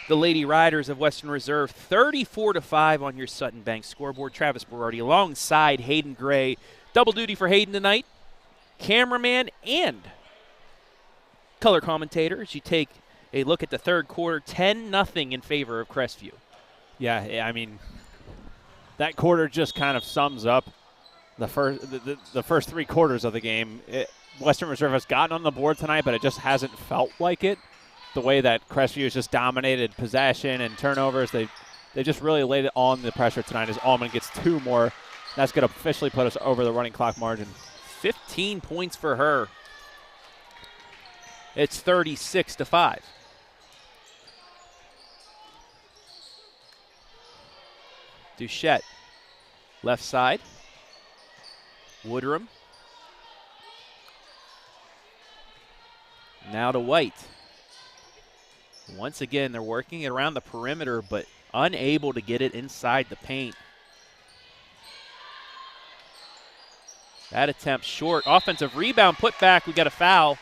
the Lady Riders of Western Reserve 34-5 on your Sutton Bank scoreboard. Travis Berardi alongside Hayden Gray. Double duty for Hayden tonight. Cameraman and color commentator as you take a look at the 3rd quarter. 10-0 in favor of Crestview. Yeah, I mean, that quarter just kind of sums up the first 3 quarters of the game. Western Reserve has gotten on the board tonight, but it just hasn't felt like it. The way that Crestview has just dominated possession and turnovers, they just really laid it on the pressure tonight as Allman gets 2 more. That's going to officially put us over the running clock margin. 15 points for her. It's 36-5. Duchette, left side. Woodrum. Now to White. Once again, they're working it around the perimeter, but unable to get it inside the paint. That attempt short. Offensive rebound, put back. We got a foul.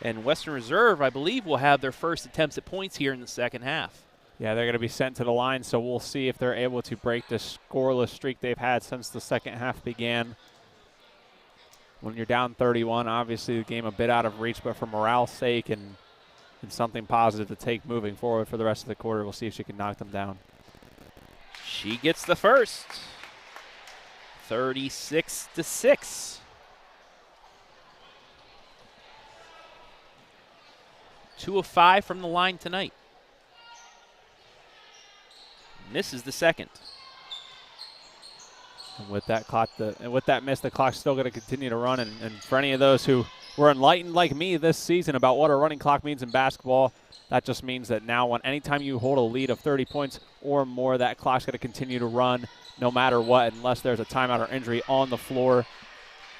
And Western Reserve, I believe, will have their first attempts at points here in the second half. Yeah, they're going to be sent to the line, so we'll see if they're able to break the scoreless streak they've had since the second half began. When you're down 31, obviously the game a bit out of reach, but for morale's sake and something positive to take moving forward for the rest of the quarter, we'll see if she can knock them down. She gets the first. 36-6. 2 of 5 from the line tonight. Misses the second. And with that clock, with that miss, the clock's still going to continue to run. And for any of those who were enlightened like me this season about what a running clock means in basketball, that just means that now anytime you hold a lead of 30 points or more, that clock's going to continue to run no matter what, unless there's a timeout or injury on the floor.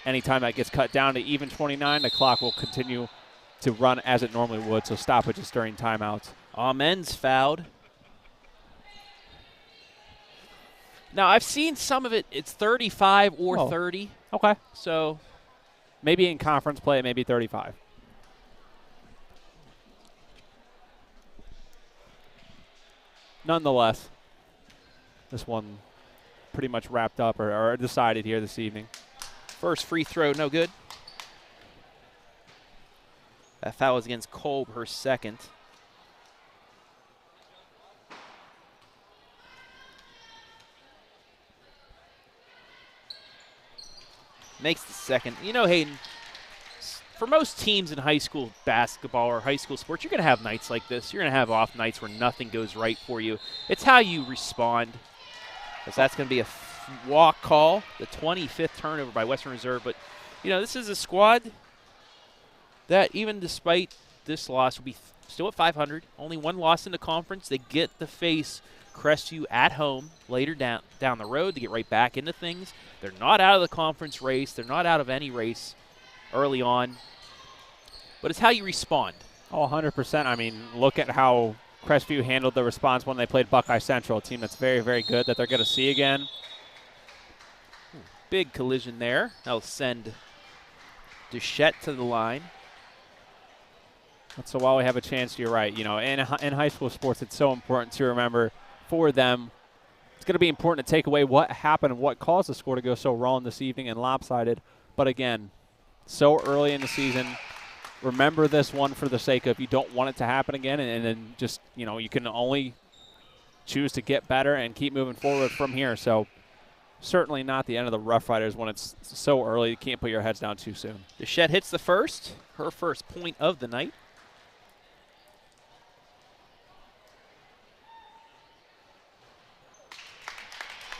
Anytime that gets cut down to even 29, the clock will continue to run as it normally would, so stoppages during timeouts. Amen's fouled. Now, I've seen some of it. It's 35 or 30. Okay. So maybe in conference play, maybe 35. Nonetheless, this one pretty much wrapped up or decided here this evening. First free throw, no good. That foul was against Kolb, her second. Makes the second. You know, Hayden, for most teams in high school basketball or high school sports, you're going to have nights like this. You're going to have off nights where nothing goes right for you. It's how you respond. Because that's going to be a walk call, the 25th turnover by Western Reserve. But, you know, this is a squad that even despite this loss will be still at 500. Only one loss in the conference. They get to face Crestview at home later down the road to get right back into things. They're not out of the conference race. They're not out of any race early on. But it's how you respond. Oh, 100%. I mean, look at how Crestview handled the response when they played Buckeye Central, a team that's very, very good that they're going to see again. Big collision there. That'll send Duchette to the line. So while we have a chance, you're right. You know, in high school sports, it's so important to remember for them. It's going to be important to take away what happened and what caused the score to go so wrong this evening and lopsided. But again, so early in the season, remember this one for the sake of you don't want it to happen again, and then just, you know, you can only choose to get better and keep moving forward from here. So certainly not the end of the Rough Riders when it's so early. You can't put your heads down too soon. Duchette hits the first, her first point of the night.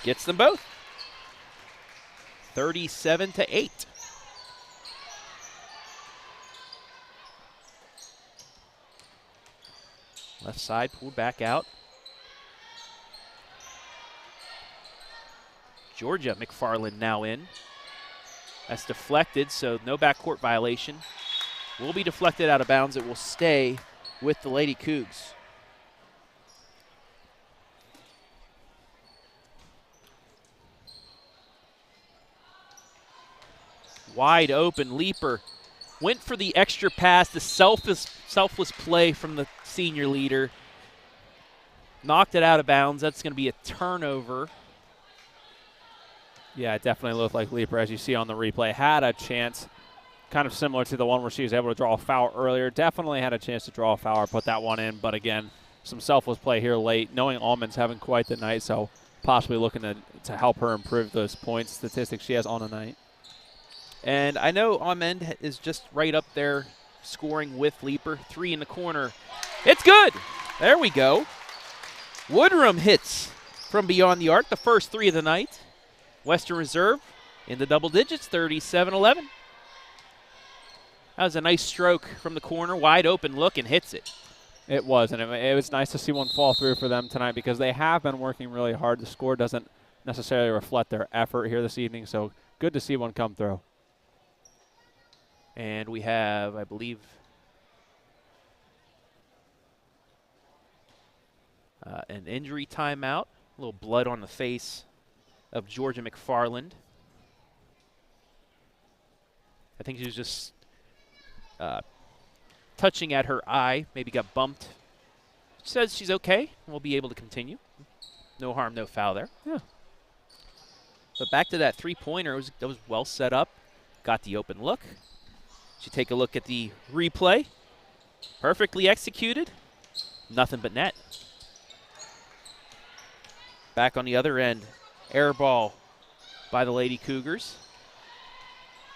Gets them both. 37-8. Left side pulled back out. Georgia McFarland now in. That's deflected, so no backcourt violation. Will be deflected out of bounds. It will stay with the Lady Cougs. Wide open leaper. Went for the extra pass, the selfless play from the senior leader. Knocked it out of bounds. That's going to be a turnover. Yeah, it definitely looked like Leaper, as you see on the replay. Had a chance, kind of similar to the one where she was able to draw a foul earlier. Definitely had a chance to draw a foul or put that one in. But again, some selfless play here late. Knowing Almond's having quite the night, so possibly looking to help her improve those points statistics she has on the night. And I know Amend is just right up there scoring with Leaper. 3 in the corner. It's good. There we go. Woodrum hits from beyond the arc, the first 3 of the night. Western Reserve in the double digits, 37-11. That was a nice stroke from the corner, wide open look, and hits it. It was, and it was nice to see one fall through for them tonight because they have been working really hard. The score doesn't necessarily reflect their effort here this evening, so good to see one come through. And we have, I believe, an injury timeout. A little blood on the face of Georgia McFarland. I think she was just touching at her eye, maybe got bumped. She says she's okay. We'll be able to continue. No harm, no foul there. Yeah. But back to that three-pointer, that was well set up. Got the open look. You take a look at the replay. Perfectly executed. Nothing but net. Back on the other end. Air ball by the Lady Cougars.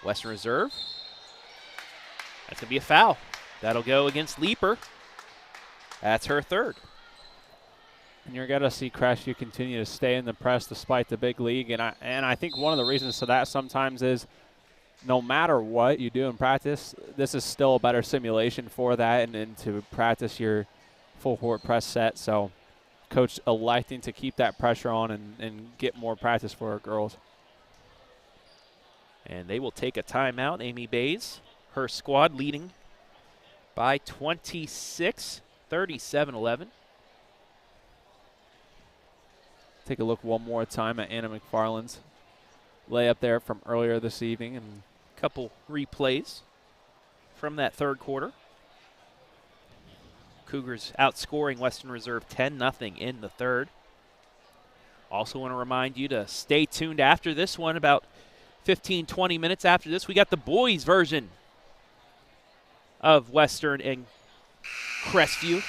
Western Reserve. That's going to be a foul. That'll go against Leaper. That's her third. And you're going to see Crestview continue to stay in the press despite the big league. And I think one of the reasons for that sometimes is no matter what you do in practice, this is still a better simulation for that and to practice your full court press set. So coach electing to keep that pressure on and get more practice for our girls. And they will take a timeout. Amy Bays, her squad leading by 26, 37-11. Take a look one more time at Anna McFarland's layup there from earlier this evening. And a couple replays from that third quarter. Cougars outscoring Western Reserve 10-0 in the third. Also want to remind you to stay tuned after this one. About 15-20 minutes after this, we got the boys version of Western and Crestview.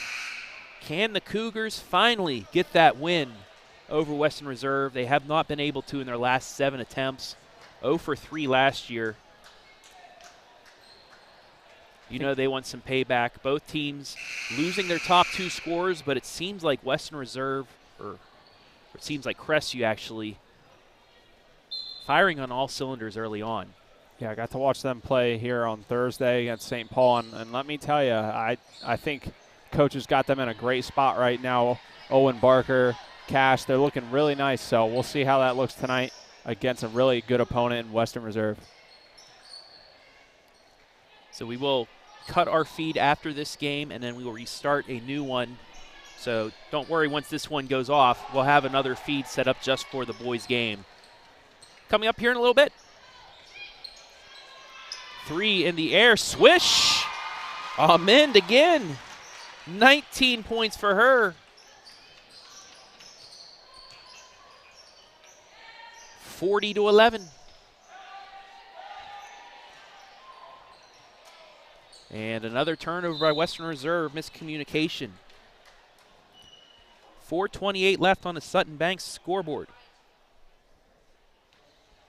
Can the Cougars finally get that win over Western Reserve? They have not been able to in their last 7 attempts. 0 for 3 last year. You know they want some payback. Both teams losing their top 2 scorers, but it seems like Western Reserve, or it seems like Crestview actually, firing on all cylinders early on. yeah, I got to watch them play here on Thursday against St. Paul, and let me tell you, I think coaches got them in a great spot right now. Owen Barker, Cash, they're looking really nice, so we'll see how that looks tonight against a really good opponent in Western Reserve. So we will cut our feed after this game, and then we will restart a new one. So don't worry, once this one goes off, we'll have another feed set up just for the boys' game. Coming up here in a little bit. 3 in the air, swish! Amend again. 19 points for her. 40-11. And another turnover by Western Reserve, miscommunication. 4:28 left on the Sutton Bank scoreboard.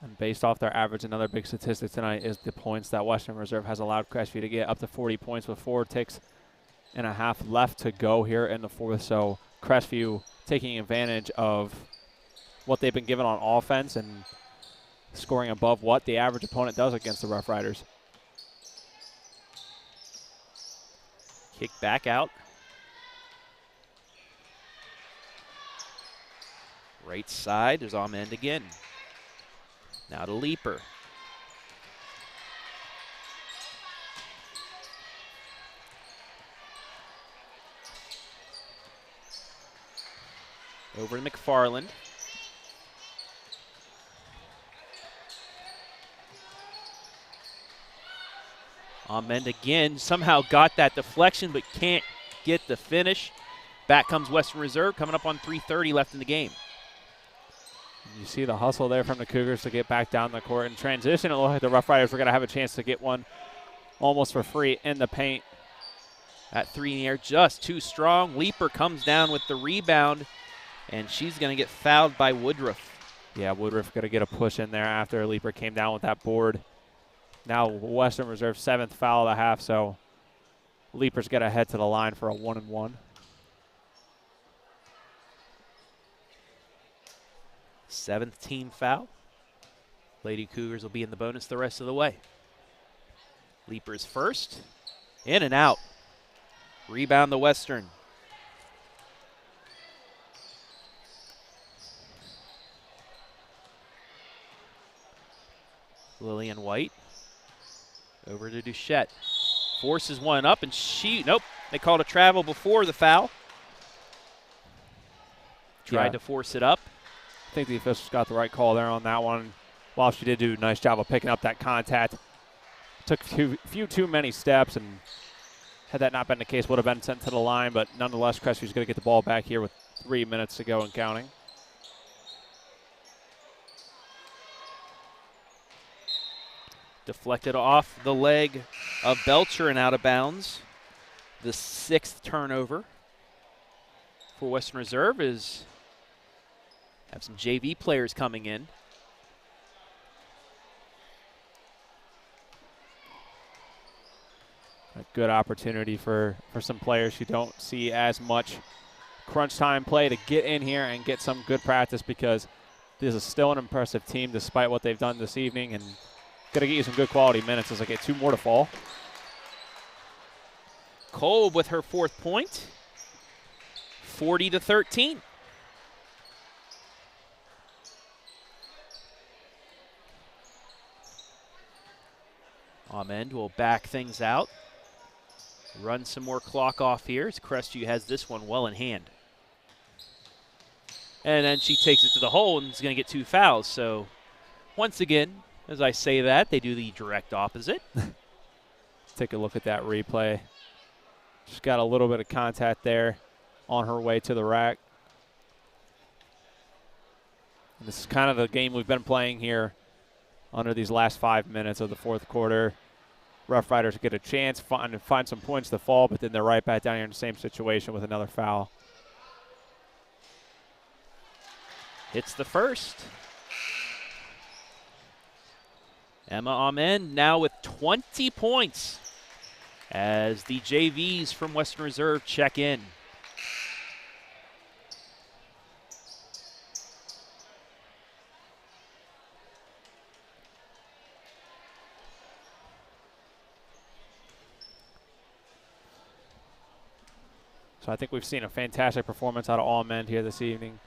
And based off their average, another big statistic tonight is the points that Western Reserve has allowed Crestview to get, up to 40 points with 4 ticks and a half left to go here in the fourth. So Crestview taking advantage of what they've been given on offense and scoring above what the average opponent does against the Rough Riders. Kick back out. Right side, there's Amend again. Now to Leaper. Over to McFarland. Amend again, somehow got that deflection but can't get the finish. Back comes Western Reserve, coming up on 3:30 left in the game. You see the hustle there from the Cougars to get back down the court. In transition, it looked like the Rough Riders were going to have a chance to get one almost for free in the paint. At 3 in the air, just too strong. Leaper comes down with the rebound, and she's going to get fouled by Woodruff. Yeah, Woodruff going to get a push in there after Leaper came down with that board. Now Western Reserve 7th foul of the half, so Leaper's got to head to the line for a 1-and-1. 7th team foul. Lady Cougars will be in the bonus the rest of the way. Leaper's first. In and out. Rebound the Western. Lillian White. Over to Duchette. Forces one up, and nope, they called a travel before the foul. Tried to force it up. I think the officials got the right call there on that one. While she did do a nice job of picking up that contact. Took a few too many steps, and had that not been the case, would have been sent to the line, but nonetheless, Crestview's going to get the ball back here with 3 minutes to go and counting. Deflected off the leg of Belcher and out of bounds. The 6th turnover for Western Reserve is have some JV players coming in. good opportunity for some players who don't see as much crunch time play to get in here and get some good practice, because this is still an impressive team despite what they've done this evening, and going to get you some good quality minutes as I get 2 more to fall. Kolb with her 4th point, 40-13. Amend will back things out. Run some more clock off here as Crestview has this one well in hand. And then she takes it to the hole and is going to get 2 fouls. So once again, as I say that, they do the direct opposite. Let's take a look at that replay. She's got a little bit of contact there on her way to the rack. And this is kind of the game we've been playing here under these last 5 minutes of the 4th quarter. Rough Riders get a chance to find some points to fall, but then they're right back down here in the same situation with another foul. Hits the first. Emma Amen now with 20 points as the JVs from Western Reserve check in. So I think we've seen a fantastic performance out of All-Mend here this evening.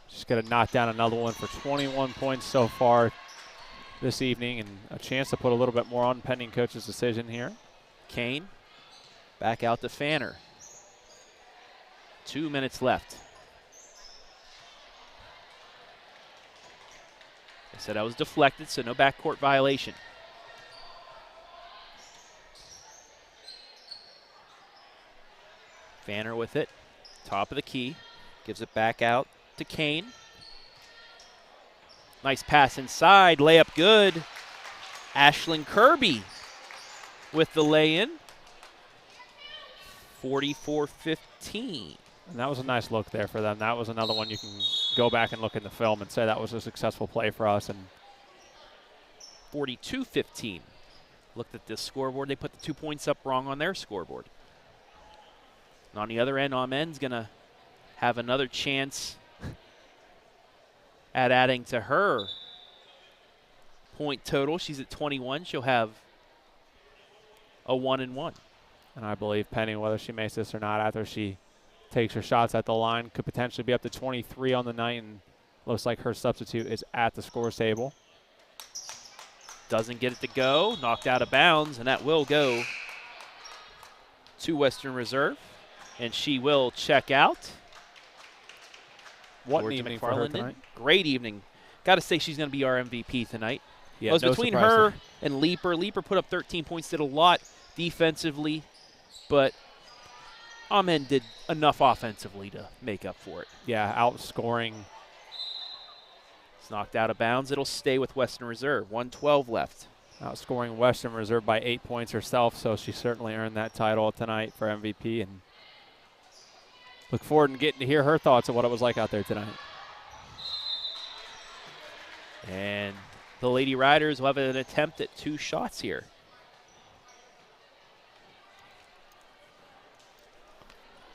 Just going to knock down another one for 21 points so far this evening, and a chance to put a little bit more on pending coach's decision here. Kane back out to Fanner. 2 minutes left. I said I was deflected, so no backcourt violation. Fanner with it, top of the key, gives it back out to Kane. Nice pass inside, layup good. Ashlyn Kirby with the lay-in. 44-15. And that was a nice look there for them. That was another one you can go back and look in the film and say that was a successful play for us. And 42-15. Looked at this scoreboard. They put the 2 points up wrong on their scoreboard. And on the other end, Amen's going to have another chance at adding to her point total. She's at 21. She'll have a 1-and-1. And I believe, pending whether she makes this or not after she takes her shots at the line, could potentially be up to 23 on the night, and looks like her substitute is at the scores table. Doesn't get it to go. Knocked out of bounds, and that will go to Western Reserve. And she will check out. What an evening for her tonight. Great evening. Got to say she's going to be our MVP tonight. Yeah, it was no between surprise her there. and Leaper. Leaper put up 13 points, did a lot defensively, but Amen did enough offensively to make up for it. Yeah, outscoring. It's knocked out of bounds. It'll stay with Western Reserve. 1:12 left. Outscoring Western Reserve by 8 points herself, so she certainly earned that title tonight for MVP, and look forward to getting to hear her thoughts of what it was like out there tonight. And the Lady Riders will have an attempt at 2 shots here.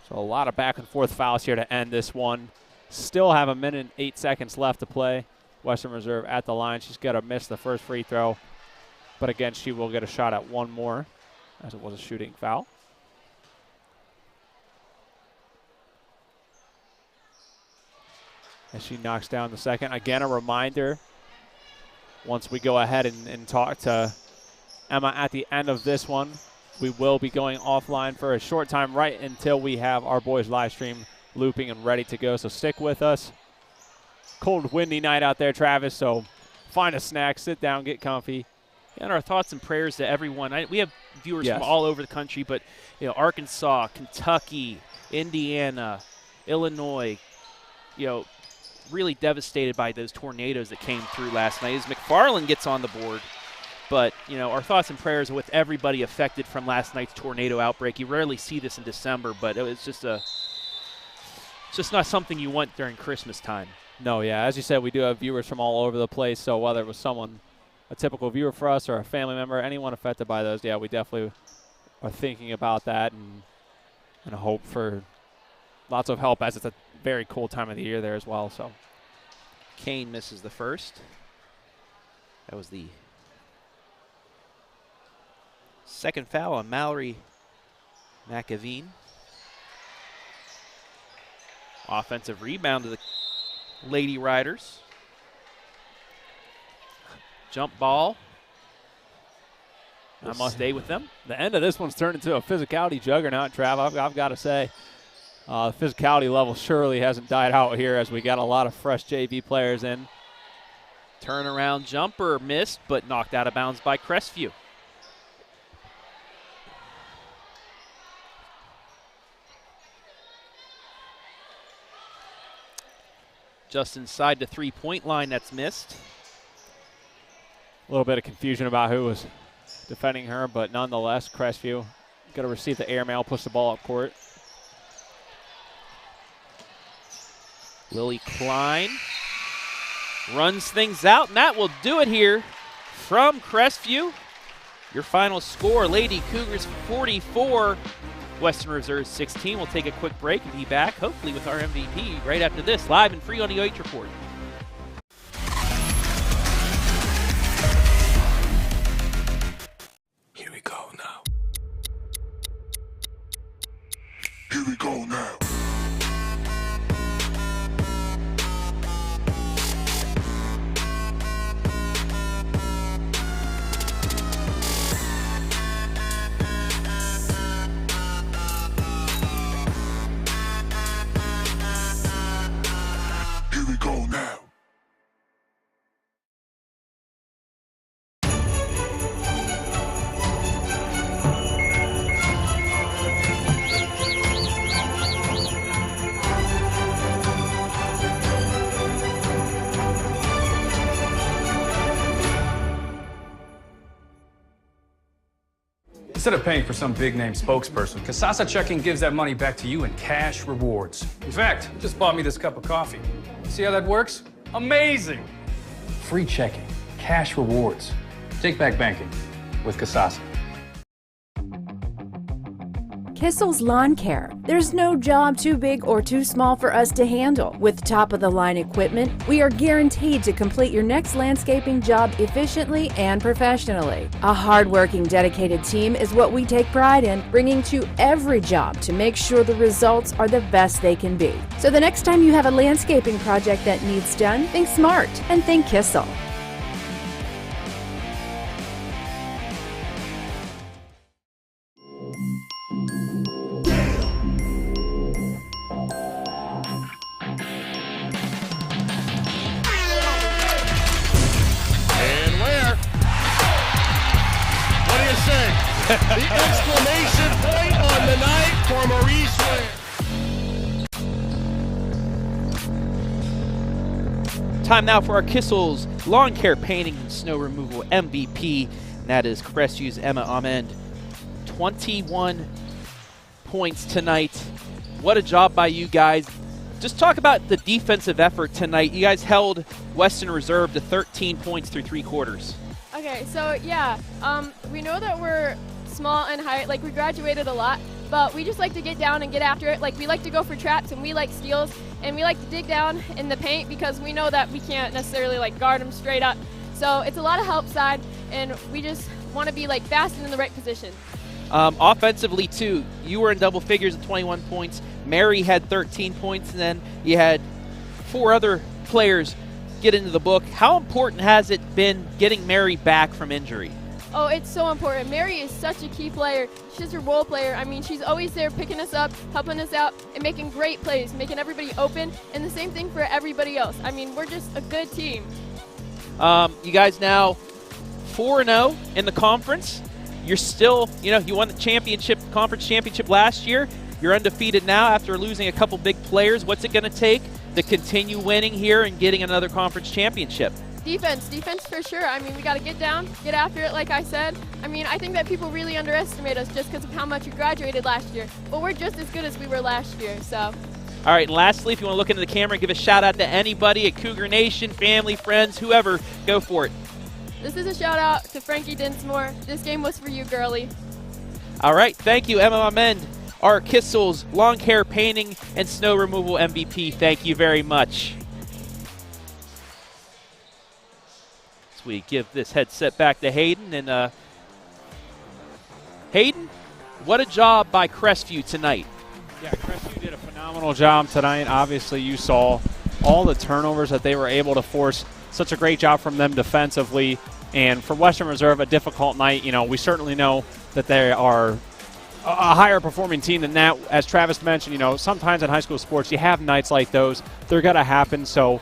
So a lot of back and forth fouls here to end this one. Still have 1 minute and 8 seconds left to play. Western Reserve at the line. She's got to miss the first free throw. But again, she will get a shot at one more, as it was a shooting foul. As she knocks down the second. Again, a reminder, once we go ahead and talk to Emma at the end of this one, we will be going offline for a short time right until we have our boys live stream looping and ready to go. So stick with us. Cold, windy night out there, Travis, so find a snack, sit down, get comfy. And our thoughts and prayers to everyone. We have viewers Yes. from all over the country, but Arkansas, Kentucky, Indiana, Illinois, really devastated by those tornadoes that came through last night. As McFarland gets on the board, but our thoughts and prayers are with everybody affected from last night's tornado outbreak. You rarely see this in December, but it's just not something you want during Christmas time. No, yeah, as you said, we do have viewers from all over the place, so whether it was someone, a typical viewer for us or a family member, anyone affected by those, yeah, we definitely are thinking about that and hope for lots of help, as it's a very cold time of the year there as well. So Kane misses the first. That was the second foul on Mallory McAveen. Offensive rebound to the Lady Riders. Jump ball. I must stay with them. The end of this one's turned into a physicality juggernaut, Trav. I've got to say. The physicality level surely hasn't died out here as we got a lot of fresh JV players in. Turnaround jumper missed, but knocked out of bounds by Crestview. Just inside the three-point line, that's missed. A little bit of confusion about who was defending her, but nonetheless, Crestview going to receive the airmail, push the ball up court. Lily Klein runs things out, and that will do it here from Crestview. Your final score, Lady Cougars 44, Western Reserve 16. We'll take a quick break and be back, hopefully with our MVP, right after this, live and free on the OH Report. Here we go now. Here we go now. Here we go now. Instead of paying for some big-name spokesperson, Casasa Checking gives that money back to you in cash rewards. In fact, it just bought me this cup of coffee. See how that works? Amazing! Free checking, cash rewards. Take back banking with Casasa. Kissel's Lawncare. There's no job too big or too small for us to handle. With top-of-the-line equipment, we are guaranteed to complete your next landscaping job efficiently and professionally. A hard-working, dedicated team is what we take pride in, bringing to every job to make sure the results are the best they can be. So the next time you have a landscaping project that needs done, think smart and think Kissel. The exclamation point on the night for Maurice Ware. Time now for our Kissel's Lawn Care Painting and Snow Removal MVP, and that is Crestview's Emma Amend. 21 points tonight. What a job by you guys. Just talk about the defensive effort tonight. You guys held Western Reserve to 13 points through 3 quarters. Okay, so yeah, we know that we're small and height, like we graduated a lot, but we just like to get down and get after it. Like we like to go for traps and we like steals and we like to dig down in the paint because we know that we can't necessarily like guard them straight up. So it's a lot of help side and we just want to be like fast and in the right position. Offensively too, you were in double figures at 21 points. Mary had 13 points and then you had 4 other players get into the book. How important has it been getting Mary back from injury? Oh, it's so important. Mary is such a key player. She's a role player. I mean, she's always there picking us up, helping us out, and making great plays, making everybody open, and the same thing for everybody else. I mean, we're just a good team. You guys now 4-0 in the conference. You're still, you won the championship, conference championship last year. You're undefeated now after losing a couple big players. What's it going to take to continue winning here and getting another conference championship? Defense for sure. I mean, we got to get down, get after it, like I said. I mean, I think that people really underestimate us just because of how much we graduated last year. But we're just as good as we were last year, so. All right, and lastly, if you want to look into the camera and give a shout out to anybody at Cougar Nation, family, friends, whoever, go for it. This is a shout out to Frankie Dinsmore. This game was for you, girlie. All right, thank you, Emma Amend, our Kissel's lawn care, painting, and snow removal MVP. Thank you very much. So we give this headset back to Hayden. And Hayden, what a job by Crestview tonight. Yeah, Crestview did a phenomenal job tonight. Obviously, you saw all the turnovers that they were able to force. Such a great job from them defensively. And for Western Reserve, a difficult night. You know, we certainly know that they are a higher performing team than that. As Travis mentioned, you know, sometimes in high school sports, you have nights like those. They're going to happen. So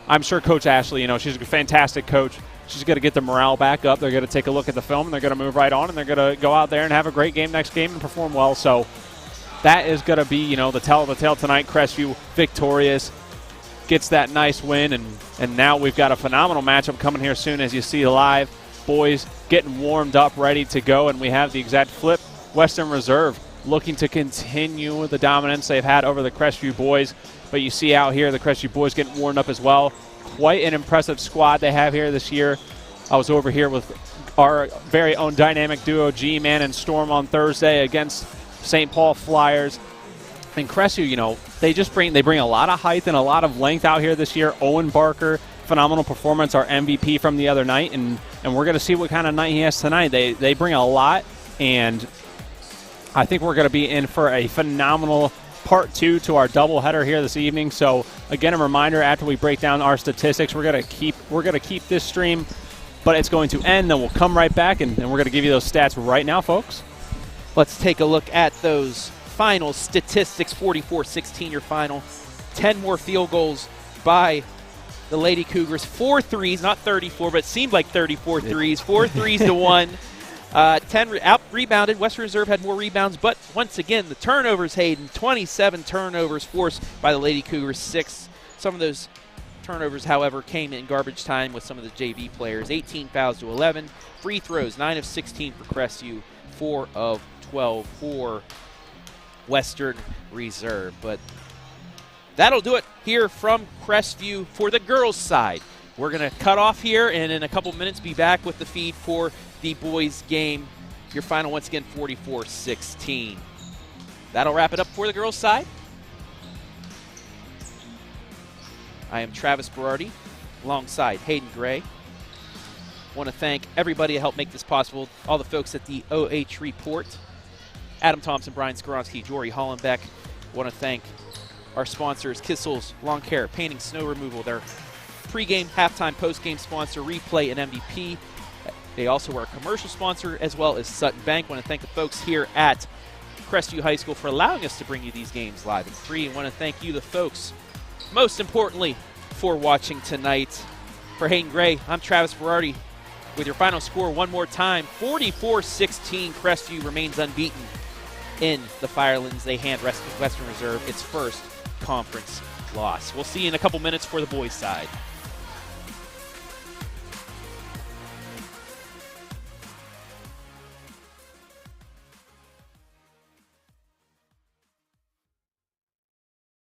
I'm sure Coach Ashley, you know, she's a fantastic coach. She's going to get the morale back up. They're going to take a look at the film, and they're going to move right on, and they're going to go out there and have a great game next game and perform well. So that is going to be, you know, the tell of the tale tonight. Crestview victorious, gets that nice win, and now we've got a phenomenal matchup coming here soon, as you see live. Boys getting warmed up, ready to go, and we have the exact flip. Western Reserve looking to continue the dominance they've had over the Crestview boys, but you see out here the Crestview boys getting warmed up as well. Quite an impressive squad they have here this year. I was over here with our very own dynamic duo, G-Man and Storm, on Thursday against St. Paul Flyers. And Crestview, you know, they bring a lot of height and a lot of length out here this year. Owen Barker, phenomenal performance, our MVP from the other night, and we're going to see what kind of night he has tonight. They bring a lot, and I think we're going to be in for a phenomenal part 2 to our doubleheader here this evening. So again, a reminder, after we break down our statistics, we're going to keep this stream, but it's going to end. Then we'll come right back, and we're going to give you those stats right now, folks. Let's take a look at those final statistics. 44-16 your final. 10 more field goals by the Lady Cougars. 4 threes, not 34, but it seemed like 34 threes. 4 threes to 1. 10 out-rebounded. Western Reserve had more rebounds, but once again, the turnovers, Hayden, 27 turnovers forced by the Lady Cougars, 6. Some of those turnovers, however, came in garbage time with some of the JV players. 18 fouls to 11. Free throws, 9 of 16 for Crestview, 4 of 12 for Western Reserve. But that'll do it here from Crestview for the girls' side. We're going to cut off here, and in a couple minutes be back with the feed for the boys' game. Your final, once again, 44-16. That'll wrap it up for the girls' side. I am Travis Berardi, alongside Hayden Gray. Want to thank everybody that helped make this possible. All the folks at the OH Report. Adam Thompson, Brian Skoronsky, Jory Hollenbeck. Want to thank our sponsors, Kissel's Lawncare, Painting, Snow Removal, their pregame, halftime, postgame sponsor, Replay, and MVP. They also are a commercial sponsor, as well as Sutton Bank. Want to thank the folks here at Crestview High School for allowing us to bring you these games live and free. And want to thank you, the folks, most importantly, for watching tonight. For Hayden Gray, I'm Travis Berardi. With your final score one more time, 44-16, Crestview remains unbeaten in the Firelands. They hand Western Reserve its first conference loss. We'll see you in a couple minutes for the boys' side.